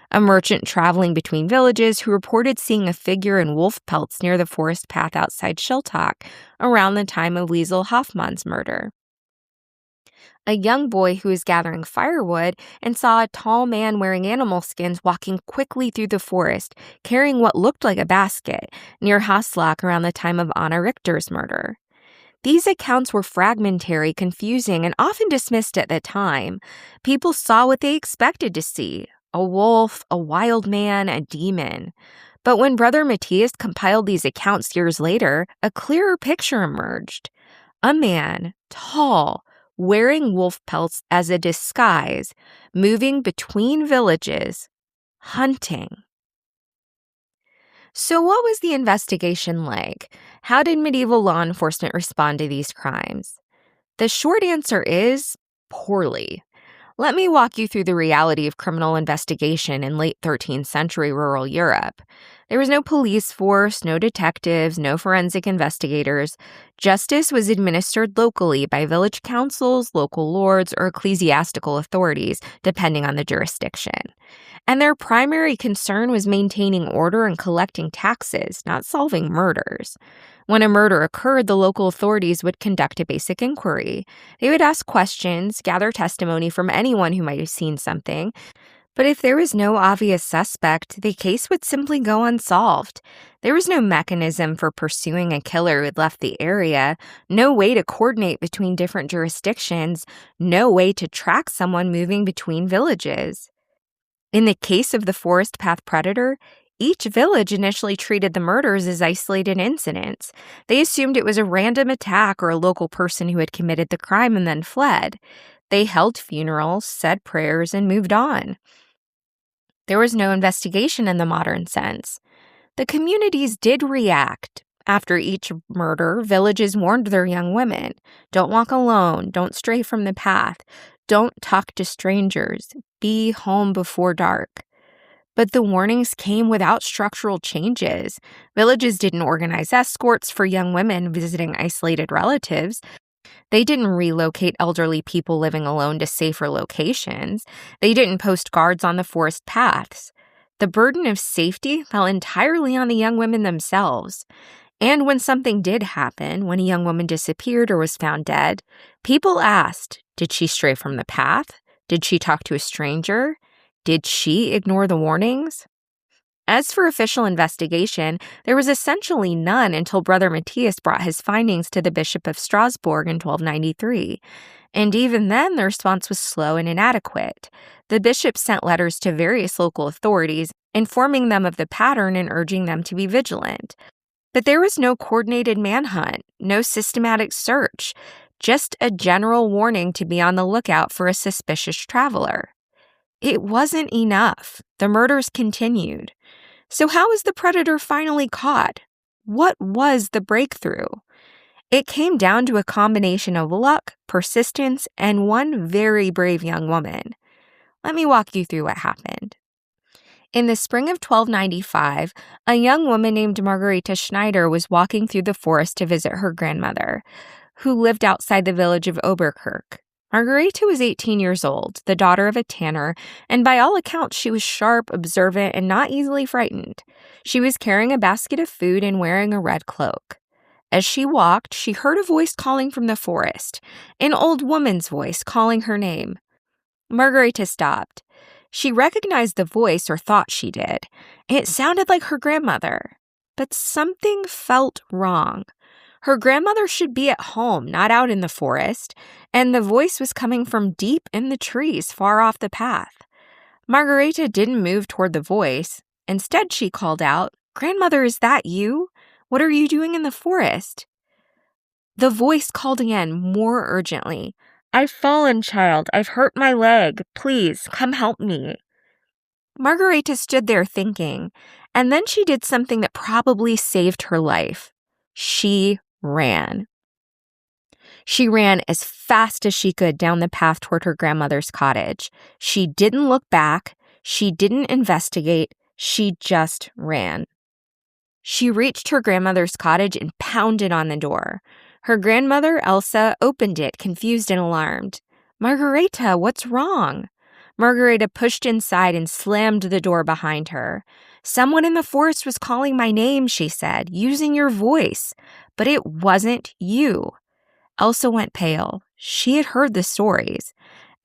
A merchant traveling between villages who reported seeing a figure in wolf pelts near the forest path outside Schiltach around the time of Liesel Hoffmann's murder. a young boy who was gathering firewood and saw a tall man wearing animal skins walking quickly through the forest, carrying what looked like a basket, near Haslach around the time of Anna Richter's murder. These accounts were fragmentary, confusing, and often dismissed at the time. People saw what they expected to see: a wolf, a wild man, a demon. But when Brother Matthias compiled these accounts years later, a clearer picture emerged. A man, tall, wearing wolf pelts as a disguise, moving between villages, hunting. So what was the investigation like? How did medieval law enforcement respond to these crimes? The short answer is poorly. Let me walk you through the reality of criminal investigation in late 13th century rural Europe. There was no police force, no detectives, no forensic investigators. Justice was administered locally by village councils, local lords, or ecclesiastical authorities, depending on the jurisdiction. And their primary concern was maintaining order and collecting taxes, not solving murders. When a murder occurred, the local authorities would conduct a basic inquiry. They would ask questions, gather testimony from anyone who might have seen something. But if there was no obvious suspect, the case would simply go unsolved. There was no mechanism for pursuing a killer who had left the area, no way to coordinate between different jurisdictions, no way to track someone moving between villages. In the case of the forest path predator, each village initially treated the murders as isolated incidents. They assumed it was a random attack or a local person who had committed the crime and then fled. They held funerals, said prayers, and moved on. There was no investigation in the modern sense. The communities did react. After each murder, villages warned their young women, don't walk alone, don't stray from the path, don't talk to strangers, be home before dark. But the warnings came without structural changes. Villages didn't organize escorts for young women visiting isolated relatives. They didn't relocate elderly people living alone to safer locations. They didn't post guards on the forest paths. The burden of safety fell entirely on the young women themselves. And when something did happen, when a young woman disappeared or was found dead, people asked, did she stray from the path? Did she talk to a stranger? Did she ignore the warnings? As for official investigation, there was essentially none until Brother Matthias brought his findings to the Bishop of Strasbourg in 1293. And even then, the response was slow and inadequate. The bishop sent letters to various local authorities, informing them of the pattern and urging them to be vigilant. But there was no coordinated manhunt, no systematic search, just a general warning to be on the lookout for a suspicious traveler. It wasn't enough. The murders continued. So how was the predator finally caught? What was the breakthrough? It came down to a combination of luck, persistence, and one very brave young woman. Let me walk you through what happened. In the spring of 1295, a young woman named Margareta Schneider was walking through the forest to visit her grandmother, who lived outside the village of Oberkirch. Margareta was 18 years old, the daughter of a tanner, and by all accounts she was sharp, observant, and not easily frightened. She was carrying a basket of food and wearing a red cloak. As she walked, she heard a voice calling from the forest, an old woman's voice calling her name. Margareta stopped. She recognized the voice, or thought she did. It sounded like her grandmother. But something felt wrong. Her grandmother should be at home, not out in the forest, and the voice was coming from deep in the trees far off the path. Margareta didn't move toward the voice. Instead, she called out, "Grandmother, is that you? What are you doing in the forest?" The voice called again, more urgently. "I've fallen, child. I've hurt my leg. Please, come help me." Margareta stood there thinking, and then she did something that probably saved her life. She ran. She ran as fast as she could down the path toward her grandmother's cottage. She didn't look back. She didn't investigate. She just ran. She reached her grandmother's cottage and pounded on the door. Her grandmother, Elsa, opened it, confused and alarmed. "Margareta, what's wrong?" Margareta pushed inside and slammed the door behind her. "Someone in the forest was calling my name," she said, "using your voice. But it wasn't you." Elsa went pale. She had heard the stories.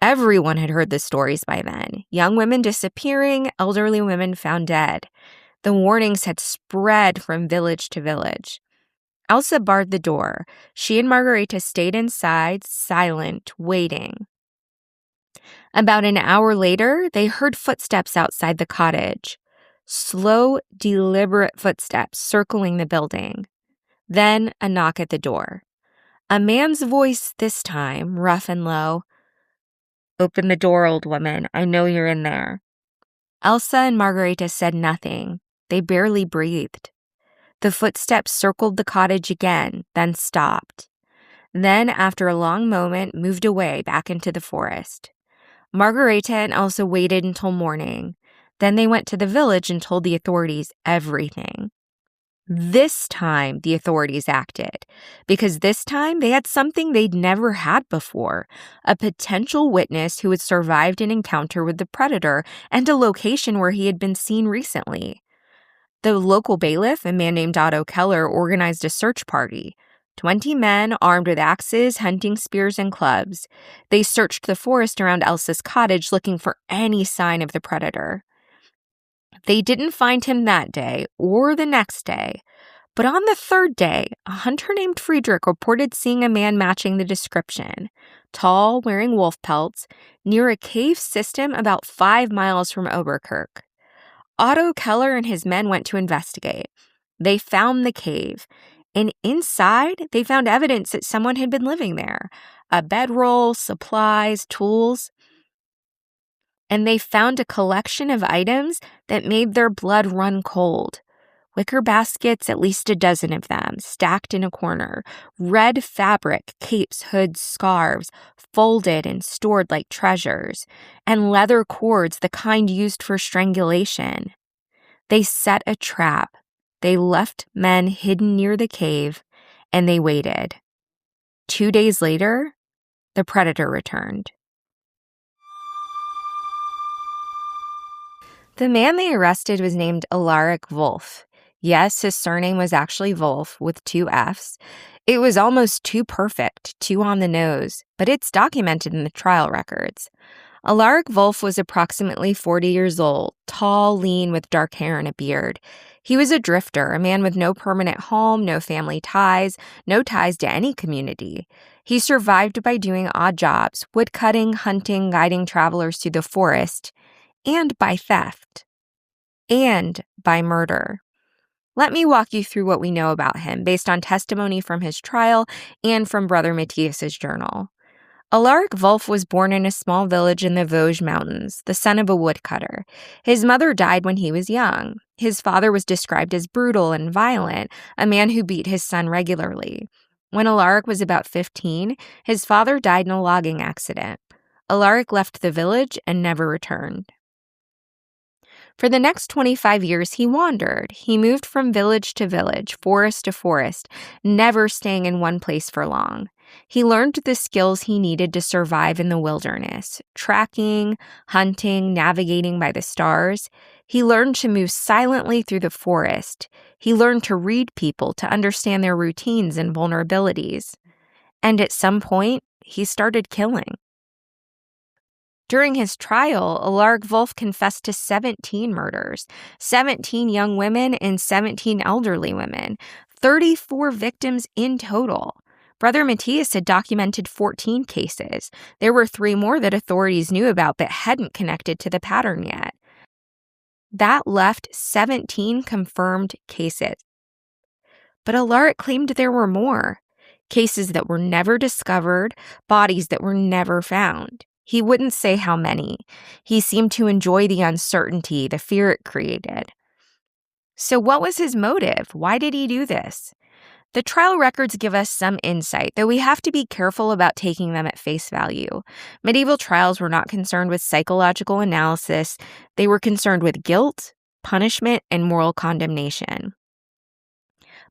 Everyone had heard the stories by then. Young women disappearing, elderly women found dead. The warnings had spread from village to village. Elsa barred the door. She and Margareta stayed inside, silent, waiting. About an hour later, they heard footsteps outside the cottage. Slow, deliberate footsteps circling the building. Then a knock at the door. A man's voice this time, rough and low. "Open the door, old woman. I know you're in there." Elsa and Margareta said nothing. They barely breathed. The footsteps circled the cottage again, then stopped. Then, after a long moment, moved away back into the forest. Margareta and Elsa waited until morning. Then they went to the village and told the authorities everything. This time, the authorities acted, because this time they had something they'd never had before, a potential witness who had survived an encounter with the predator and a location where he had been seen recently. The local bailiff, a man named Otto Keller, organized a search party. 20 men armed with axes, hunting spears, and clubs. They searched the forest around Elsa's cottage looking for any sign of the predator. They didn't find him that day or the next day, but on the third day, a hunter named Friedrich reported seeing a man matching the description, tall, wearing wolf pelts, near a cave system about 5 miles from Oberkirch. Otto Keller and his men went to investigate. They found the cave, and inside, they found evidence that someone had been living there, a bedroll, supplies, tools. And they found a collection of items that made their blood run cold. Wicker baskets, at least a dozen of them, stacked in a corner. Red fabric, capes, hoods, scarves, folded and stored like treasures. And leather cords, the kind used for strangulation. They set a trap. They left men hidden near the cave, and they waited. 2 days later, the predator returned. The man they arrested was named Alaric Wolf. Yes, his surname was actually Wolf with 2 Fs. It was almost too perfect, too on the nose, but it's documented in the trial records. Alaric Wolf was approximately 40 years old, tall, lean, with dark hair and a beard. He was a drifter, a man with no permanent home, no family ties, no ties to any community. He survived by doing odd jobs, woodcutting, hunting, guiding travelers through the forest, and by theft, and by murder. Let me walk you through what we know about him based on testimony from his trial and from Brother Matthias's journal. Alaric Wolf was born in a small village in the Vosges Mountains, the son of a woodcutter. His mother died when he was young. His father was described as brutal and violent, a man who beat his son regularly. When Alaric was about 15, his father died in a logging accident. Alaric left the village and never returned. For the next 25 years, he wandered. He moved from village to village, forest to forest, never staying in one place for long. He learned the skills he needed to survive in the wilderness: tracking, hunting, navigating by the stars. He learned to move silently through the forest. He learned to read people, to understand their routines and vulnerabilities. And at some point, he started killing. During his trial, Alaric Wolf confessed to 17 murders, 17 young women and 17 elderly women, 34 victims in total. Brother Matthias had documented 14 cases. There were 3 more that authorities knew about but hadn't connected to the pattern yet. That left 17 confirmed cases. But Alaric claimed there were more. Cases that were never discovered, bodies that were never found. He wouldn't say how many. He seemed to enjoy the uncertainty, the fear it created. So what was his motive? Why did he do this? The trial records give us some insight, though we have to be careful about taking them at face value. Medieval trials were not concerned with psychological analysis. They were concerned with guilt, punishment, and moral condemnation.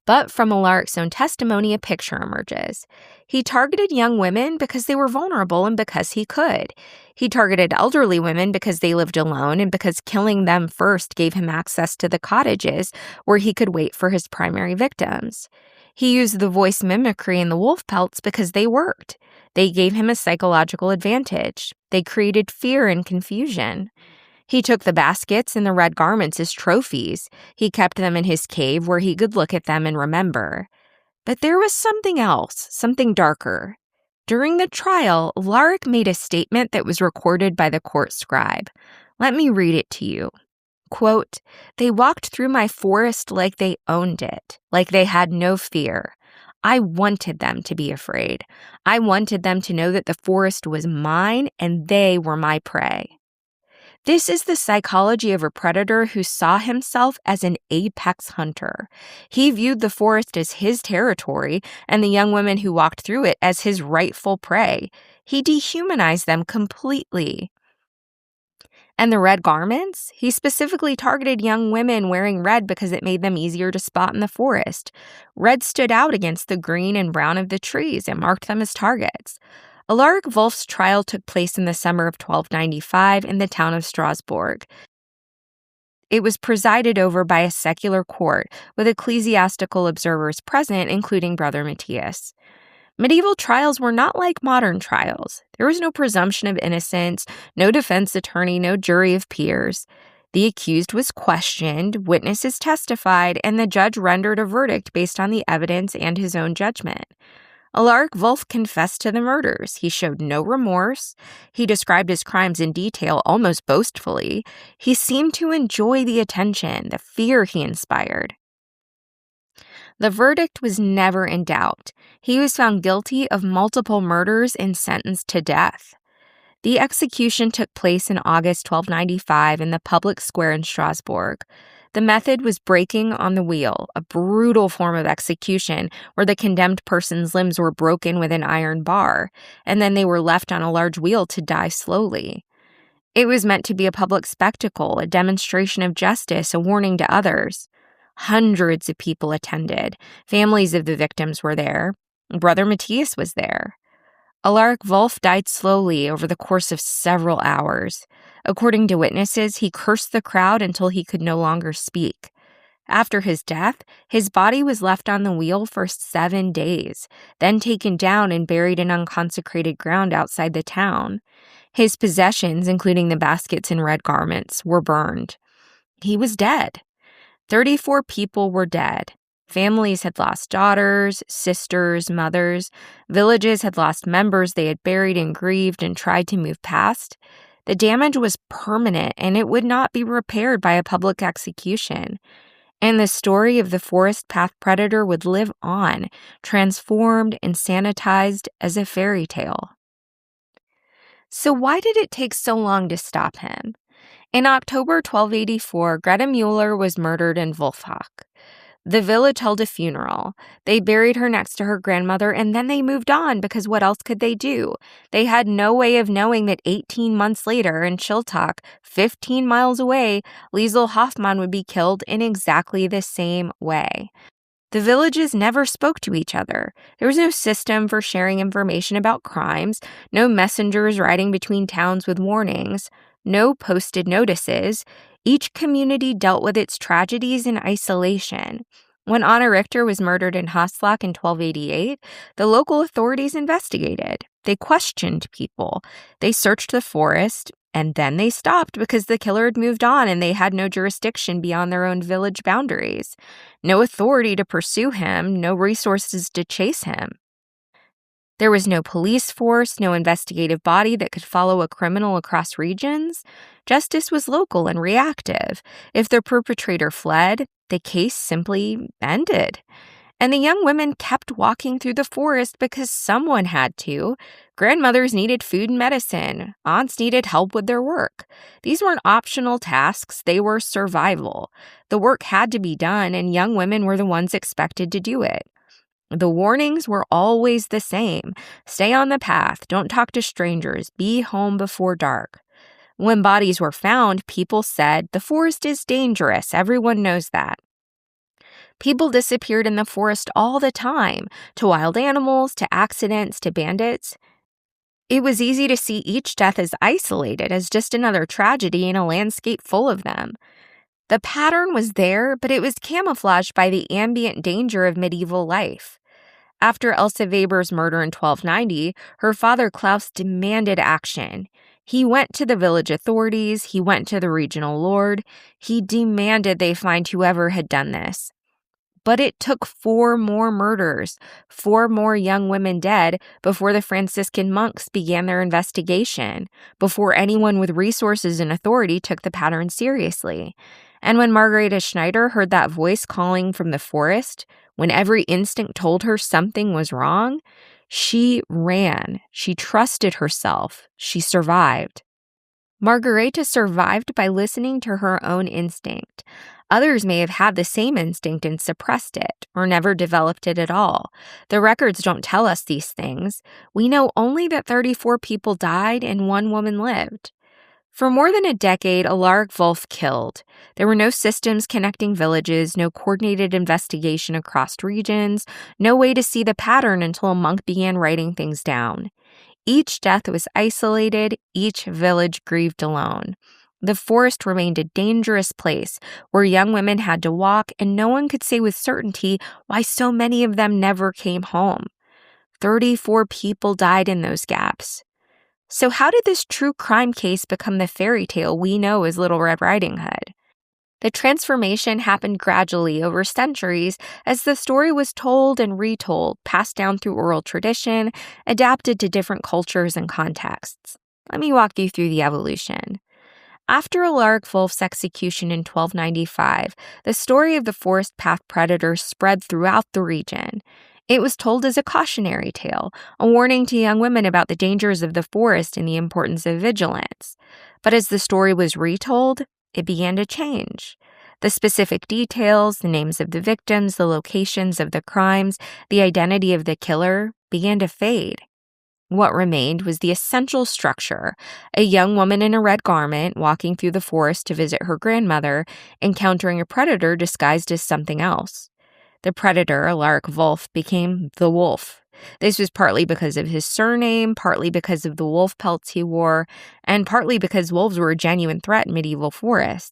But from Alaric's own testimony, a picture emerges. He targeted young women because they were vulnerable and because he could. He targeted elderly women because they lived alone and because killing them first gave him access to the cottages where he could wait for his primary victims. He used the voice mimicry and the wolf pelts because they worked. They gave him a psychological advantage. They created fear and confusion. He took the baskets and the red garments as trophies. He kept them in his cave where he could look at them and remember. But there was something else, something darker. During the trial, Alaric made a statement that was recorded by the court scribe. Let me read it to you. Quote, "They walked through my forest like they owned it, like they had no fear. I wanted them to be afraid. I wanted them to know that the forest was mine and they were my prey." This is the psychology of a predator who saw himself as an apex hunter. He viewed the forest as his territory and the young women who walked through it as his rightful prey. He dehumanized them completely. And the red garments? He specifically targeted young women wearing red because it made them easier to spot in the forest. Red stood out against the green and brown of the trees and marked them as targets. Alaric Wolf's trial took place in the summer of 1295 in the town of Strasbourg. It was presided over by a secular court with ecclesiastical observers present, including Brother Matthias. Medieval trials were not like modern trials. There was no presumption of innocence, no defense attorney, no jury of peers. The accused was questioned, witnesses testified, and the judge rendered a verdict based on the evidence and his own judgment. Alaric Wolf confessed to the murders. He showed no remorse. He described his crimes in detail, almost boastfully. He seemed to enjoy the attention, the fear he inspired. The verdict was never in doubt. He was found guilty of multiple murders and sentenced to death. The execution took place in August 1295 in the public square in Strasbourg. The method was breaking on the wheel, a brutal form of execution where the condemned person's limbs were broken with an iron bar, and then they were left on a large wheel to die slowly. It was meant to be a public spectacle, a demonstration of justice, a warning to others. Hundreds of people attended. Families of the victims were there. Brother Matthias was there. Alaric Wolf died slowly over the course of several hours. According to witnesses, he cursed the crowd until he could no longer speak. After his death, his body was left on the wheel for 7 days, then taken down and buried in unconsecrated ground outside the town. His possessions, including the baskets and red garments, were burned. He was dead. 34 people were dead. Families had lost daughters, sisters, mothers. Villages had lost members they had buried and grieved and tried to move past. The damage was permanent, and it would not be repaired by a public execution. And the story of the forest path predator would live on, transformed and sanitized as a fairy tale. So why did it take so long to stop him? In October 1284, Greta Mueller was murdered in Wolfach. The village held a funeral. They buried her next to her grandmother, and then they moved on because what else could they do? They had no way of knowing that 18 months later in Schiltach, 15 miles away, Liesel Hoffmann would be killed in exactly the same way. The villages never spoke to each other. There was no system for sharing information about crimes, no messengers riding between towns with warnings, no posted notices. Each community dealt with its tragedies in isolation. When Anna Richter was murdered in Haslach in 1288, the local authorities investigated. They questioned people. They searched the forest, and then they stopped because the killer had moved on and they had no jurisdiction beyond their own village boundaries. No authority to pursue him, no resources to chase him. There was no police force, no investigative body that could follow a criminal across regions. Justice was local and reactive. If the perpetrator fled, the case simply ended. And the young women kept walking through the forest because someone had to. Grandmothers needed food and medicine. Aunts needed help with their work. These weren't optional tasks, they were survival. The work had to be done, and young women were the ones expected to do it. The warnings were always the same. Stay on the path, don't talk to strangers, be home before dark. When bodies were found, people said, the forest is dangerous, everyone knows that. People disappeared in the forest all the time, to wild animals, to accidents, to bandits. It was easy to see each death as isolated, as just another tragedy in a landscape full of them. The pattern was there, but it was camouflaged by the ambient danger of medieval life. After Elsa Weber's murder in 1290, her father Klaus demanded action. He went to the village authorities, he went to the regional lord, he demanded they find whoever had done this. But it took 4 more murders, 4 more young women dead before the Franciscan monks began their investigation, before anyone with resources and authority took the pattern seriously. And when Margareta Schneider heard that voice calling from the forest, when every instinct told her something was wrong, she ran. She trusted herself. She survived. Margareta survived by listening to her own instinct. Others may have had the same instinct and suppressed it, or never developed it at all. The records don't tell us these things. We know only that 34 people died and 1 woman lived. For more than a decade, Alaric Wolf killed. There were no systems connecting villages, no coordinated investigation across regions, no way to see the pattern until a monk began writing things down. Each death was isolated, each village grieved alone. The forest remained a dangerous place where young women had to walk, and no one could say with certainty why so many of them never came home. 34 people died in those gaps. So how did this true crime case become the fairy tale we know as Little Red Riding Hood? The transformation happened gradually over centuries as the story was told and retold, passed down through oral tradition, adapted to different cultures and contexts. Let me walk you through the evolution. After Alaric Wolf's execution in 1295, the story of the forest path predator spread throughout the region. It was told as a cautionary tale, a warning to young women about the dangers of the forest and the importance of vigilance. But as the story was retold, it began to change. The specific details, the names of the victims, the locations of the crimes, the identity of the killer began to fade. What remained was the essential structure: a young woman in a red garment walking through the forest to visit her grandmother, encountering a predator disguised as something else. The predator, Alaric Wolf, became the wolf. This was partly because of his surname, partly because of the wolf pelts he wore, and partly because wolves were a genuine threat in medieval forests.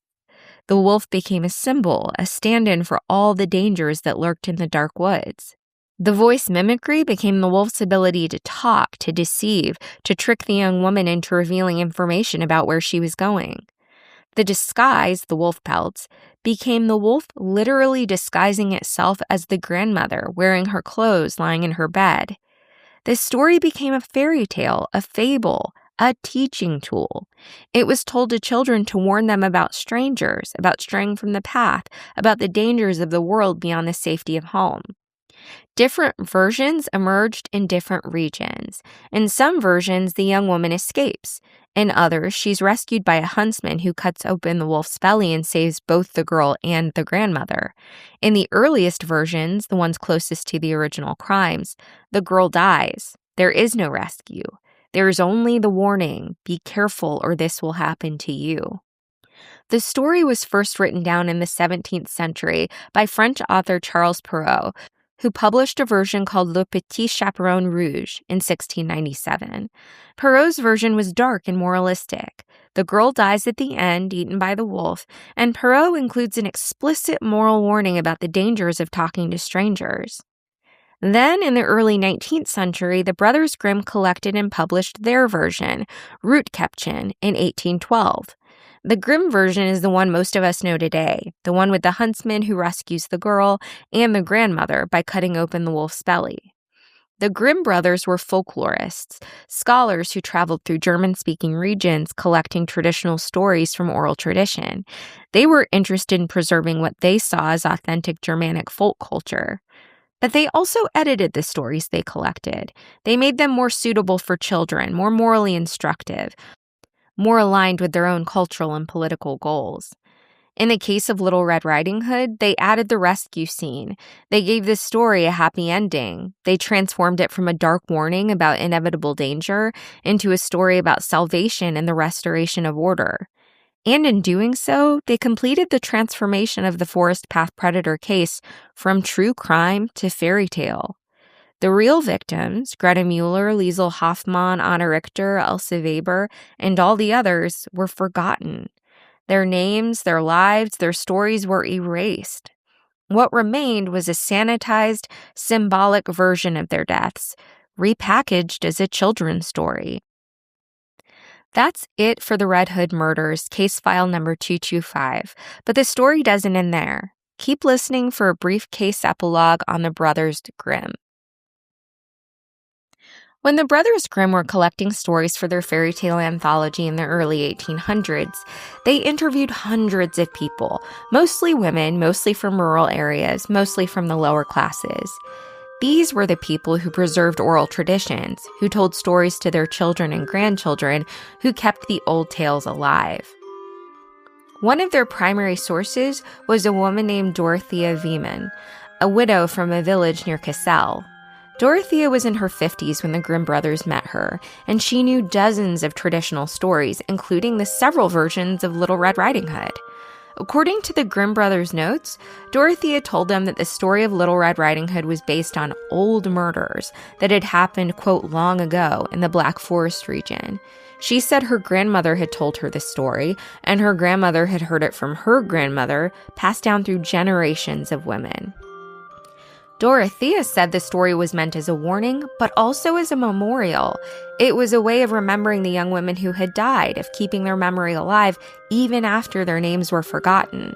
The wolf became a symbol, a stand-in for all the dangers that lurked in the dark woods. The voice mimicry became the wolf's ability to talk, to deceive, to trick the young woman into revealing information about where she was going. The disguise, the wolf pelts, became the wolf literally disguising itself as the grandmother, wearing her clothes, lying in her bed. This story became a fairy tale, a fable, a teaching tool. It was told to children to warn them about strangers, about straying from the path, about the dangers of the world beyond the safety of home. Different versions emerged in different regions. In some versions, the young woman escapes. In others, she's rescued by a huntsman who cuts open the wolf's belly and saves both the girl and the grandmother. In the earliest versions, the ones closest to the original crimes, the girl dies. There is no rescue. There is only the warning, be careful or this will happen to you. The story was first written down in the 17th century by French author Charles Perrault, who published a version called Le Petit Chaperon Rouge in 1697. Perrault's version was dark and moralistic. The girl dies at the end, eaten by the wolf, and Perrault includes an explicit moral warning about the dangers of talking to strangers. Then, in the early 19th century, the Brothers Grimm collected and published their version, Rootkäppchen, in 1812. The Grimm version is the one most of us know today, the one with the huntsman who rescues the girl and the grandmother by cutting open the wolf's belly. The Grimm brothers were folklorists, scholars who traveled through German-speaking regions collecting traditional stories from oral tradition. They were interested in preserving what they saw as authentic Germanic folk culture. But they also edited the stories they collected. They made them more suitable for children, more morally instructive, more aligned with their own cultural and political goals. In the case of Little Red Riding Hood, they added the rescue scene. They gave this story a happy ending. They transformed it from a dark warning about inevitable danger into a story about salvation and the restoration of order. And in doing so, they completed the transformation of the forest path predator case from true crime to fairy tale. The real victims, Greta Mueller, Liesel Hoffmann, Anna Richter, Elsa Weber, and all the others, were forgotten. Their names, their lives, their stories were erased. What remained was a sanitized, symbolic version of their deaths, repackaged as a children's story. That's it for the Red Hood murders, case file number 225, but the story doesn't end there. Keep listening for a brief case epilogue on the Brothers Grimm. When the Brothers Grimm were collecting stories for their fairy tale anthology in the early 1800s, they interviewed hundreds of people, mostly women, mostly from rural areas, mostly from the lower classes. These were the people who preserved oral traditions, who told stories to their children and grandchildren, who kept the old tales alive. One of their primary sources was a woman named Dorothea Wieman, a widow from a village near Cassel. Dorothea was in her 50s when the Grimm brothers met her, and she knew dozens of traditional stories, including the several versions of Little Red Riding Hood. According to the Grimm brothers' notes, Dorothea told them that the story of Little Red Riding Hood was based on old murders that had happened, quote, long ago in the Black Forest region. She said her grandmother had told her the story, and her grandmother had heard it from her grandmother, passed down through generations of women. Dorothea said the story was meant as a warning, but also as a memorial. It was a way of remembering the young women who had died, of keeping their memory alive even after their names were forgotten.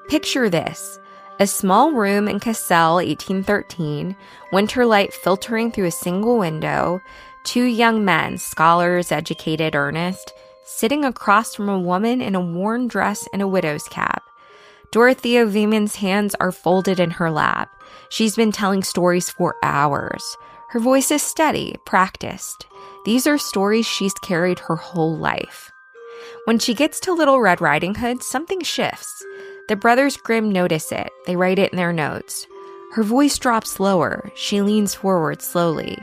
Picture this: a small room in Cassel, 1813, winter light filtering through a single window, two young men, scholars, educated, earnest, sitting across from a woman in a worn dress and a widow's cap. Dorothea Wieman's hands are folded in her lap. She's been telling stories for hours. Her voice is steady, practiced. These are stories she's carried her whole life. When she gets to Little Red Riding Hood, something shifts. The Brothers Grimm notice it. They write it in their notes. Her voice drops lower. She leans forward slowly.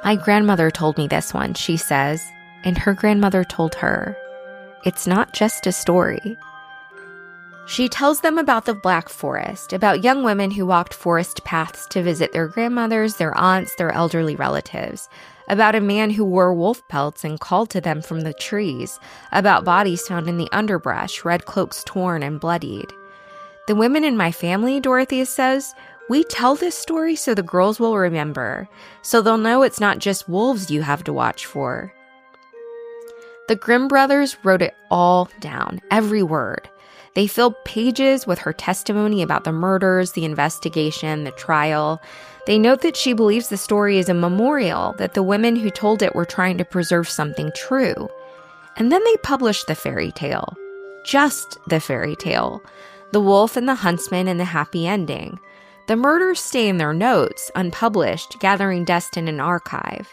"My grandmother told me this one," she says, and her grandmother told her. It's not just a story. She tells them about the Black Forest, about young women who walked forest paths to visit their grandmothers, their aunts, their elderly relatives, about a man who wore wolf pelts and called to them from the trees, about bodies found in the underbrush, red cloaks torn and bloodied. "The women in my family," Dorothea says, "we tell this story so the girls will remember, so they'll know it's not just wolves you have to watch for." The Grimm brothers wrote it all down, every word. They filled pages with her testimony about the murders, the investigation, the trial. They note that she believes the story is a memorial, that the women who told it were trying to preserve something true. And then they published the fairy tale. Just the fairy tale. The wolf and the huntsman and the happy ending. The murders stay in their notes, unpublished, gathering dust in an archive.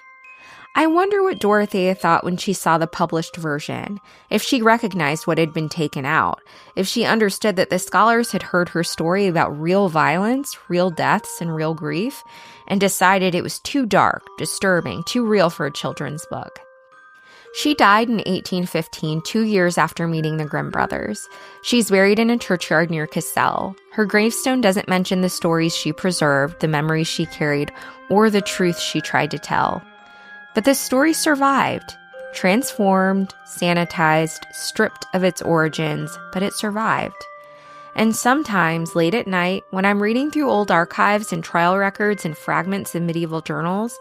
I wonder what Dorothea thought when she saw the published version, if she recognized what had been taken out, if she understood that the scholars had heard her story about real violence, real deaths, and real grief, and decided it was too dark, disturbing, too real for a children's book. She died in 1815, 2 years after meeting the Grimm brothers. She's buried in a churchyard near Cassel. Her gravestone doesn't mention the stories she preserved, the memories she carried, or the truth she tried to tell. But the story survived, transformed, sanitized, stripped of its origins, but it survived. And sometimes, late at night, when I'm reading through old archives and trial records and fragments of medieval journals,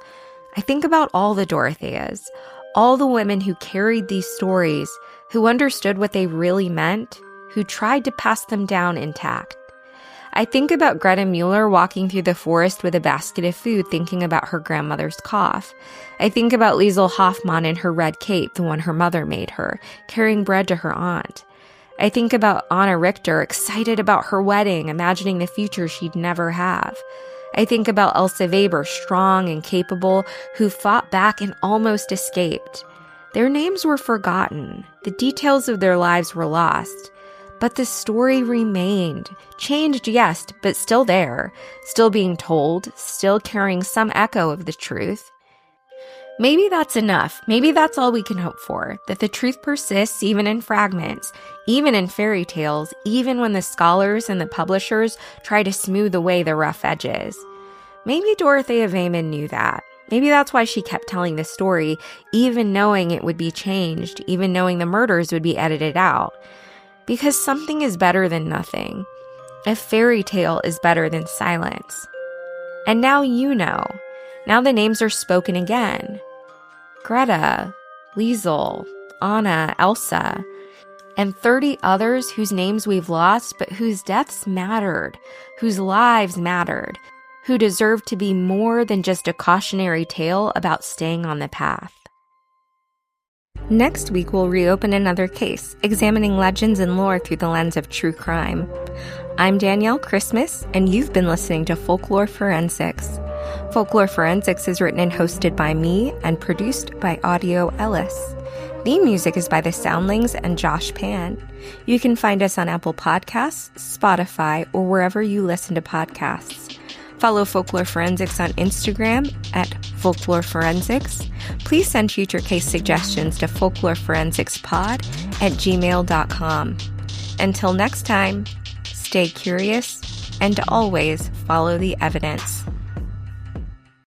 I think about all the Dorotheas, all the women who carried these stories, who understood what they really meant, who tried to pass them down intact. I think about Greta Mueller walking through the forest with a basket of food, thinking about her grandmother's cough. I think about Liesel Hoffmann in her red cape, the one her mother made her, carrying bread to her aunt. I think about Anna Richter, excited about her wedding, imagining the future she'd never have. I think about Elsa Weber, strong and capable, who fought back and almost escaped. Their names were forgotten. The details of their lives were lost. But the story remained. Changed, yes, but still there. Still being told, still carrying some echo of the truth. Maybe that's enough. Maybe that's all we can hope for. That the truth persists even in fragments, even in fairy tales, even when the scholars and the publishers try to smooth away the rough edges. Maybe Dorothea Wieman knew that. Maybe that's why she kept telling this story, even knowing it would be changed, even knowing the murders would be edited out. Because something is better than nothing. A fairy tale is better than silence. And now you know. Now the names are spoken again. Greta, Liesel, Anna, Elsa, and 30 others whose names we've lost, but whose deaths mattered, whose lives mattered, who deserve to be more than just a cautionary tale about staying on the path. Next week, we'll reopen another case, examining legends and lore through the lens of true crime. I'm Danielle Christmas, and you've been listening to Folklore Forensics. Folklore Forensics is written and hosted by me and produced by Audio Ellis. Theme music is by The Soundlings and Josh Pan. You can find us on Apple Podcasts, Spotify, or wherever you listen to podcasts. Follow Folklore Forensics on Instagram at Folklore Forensics. Please send future case suggestions to folkloreforensicspod@gmail.com. Until next time, stay curious and always follow the evidence.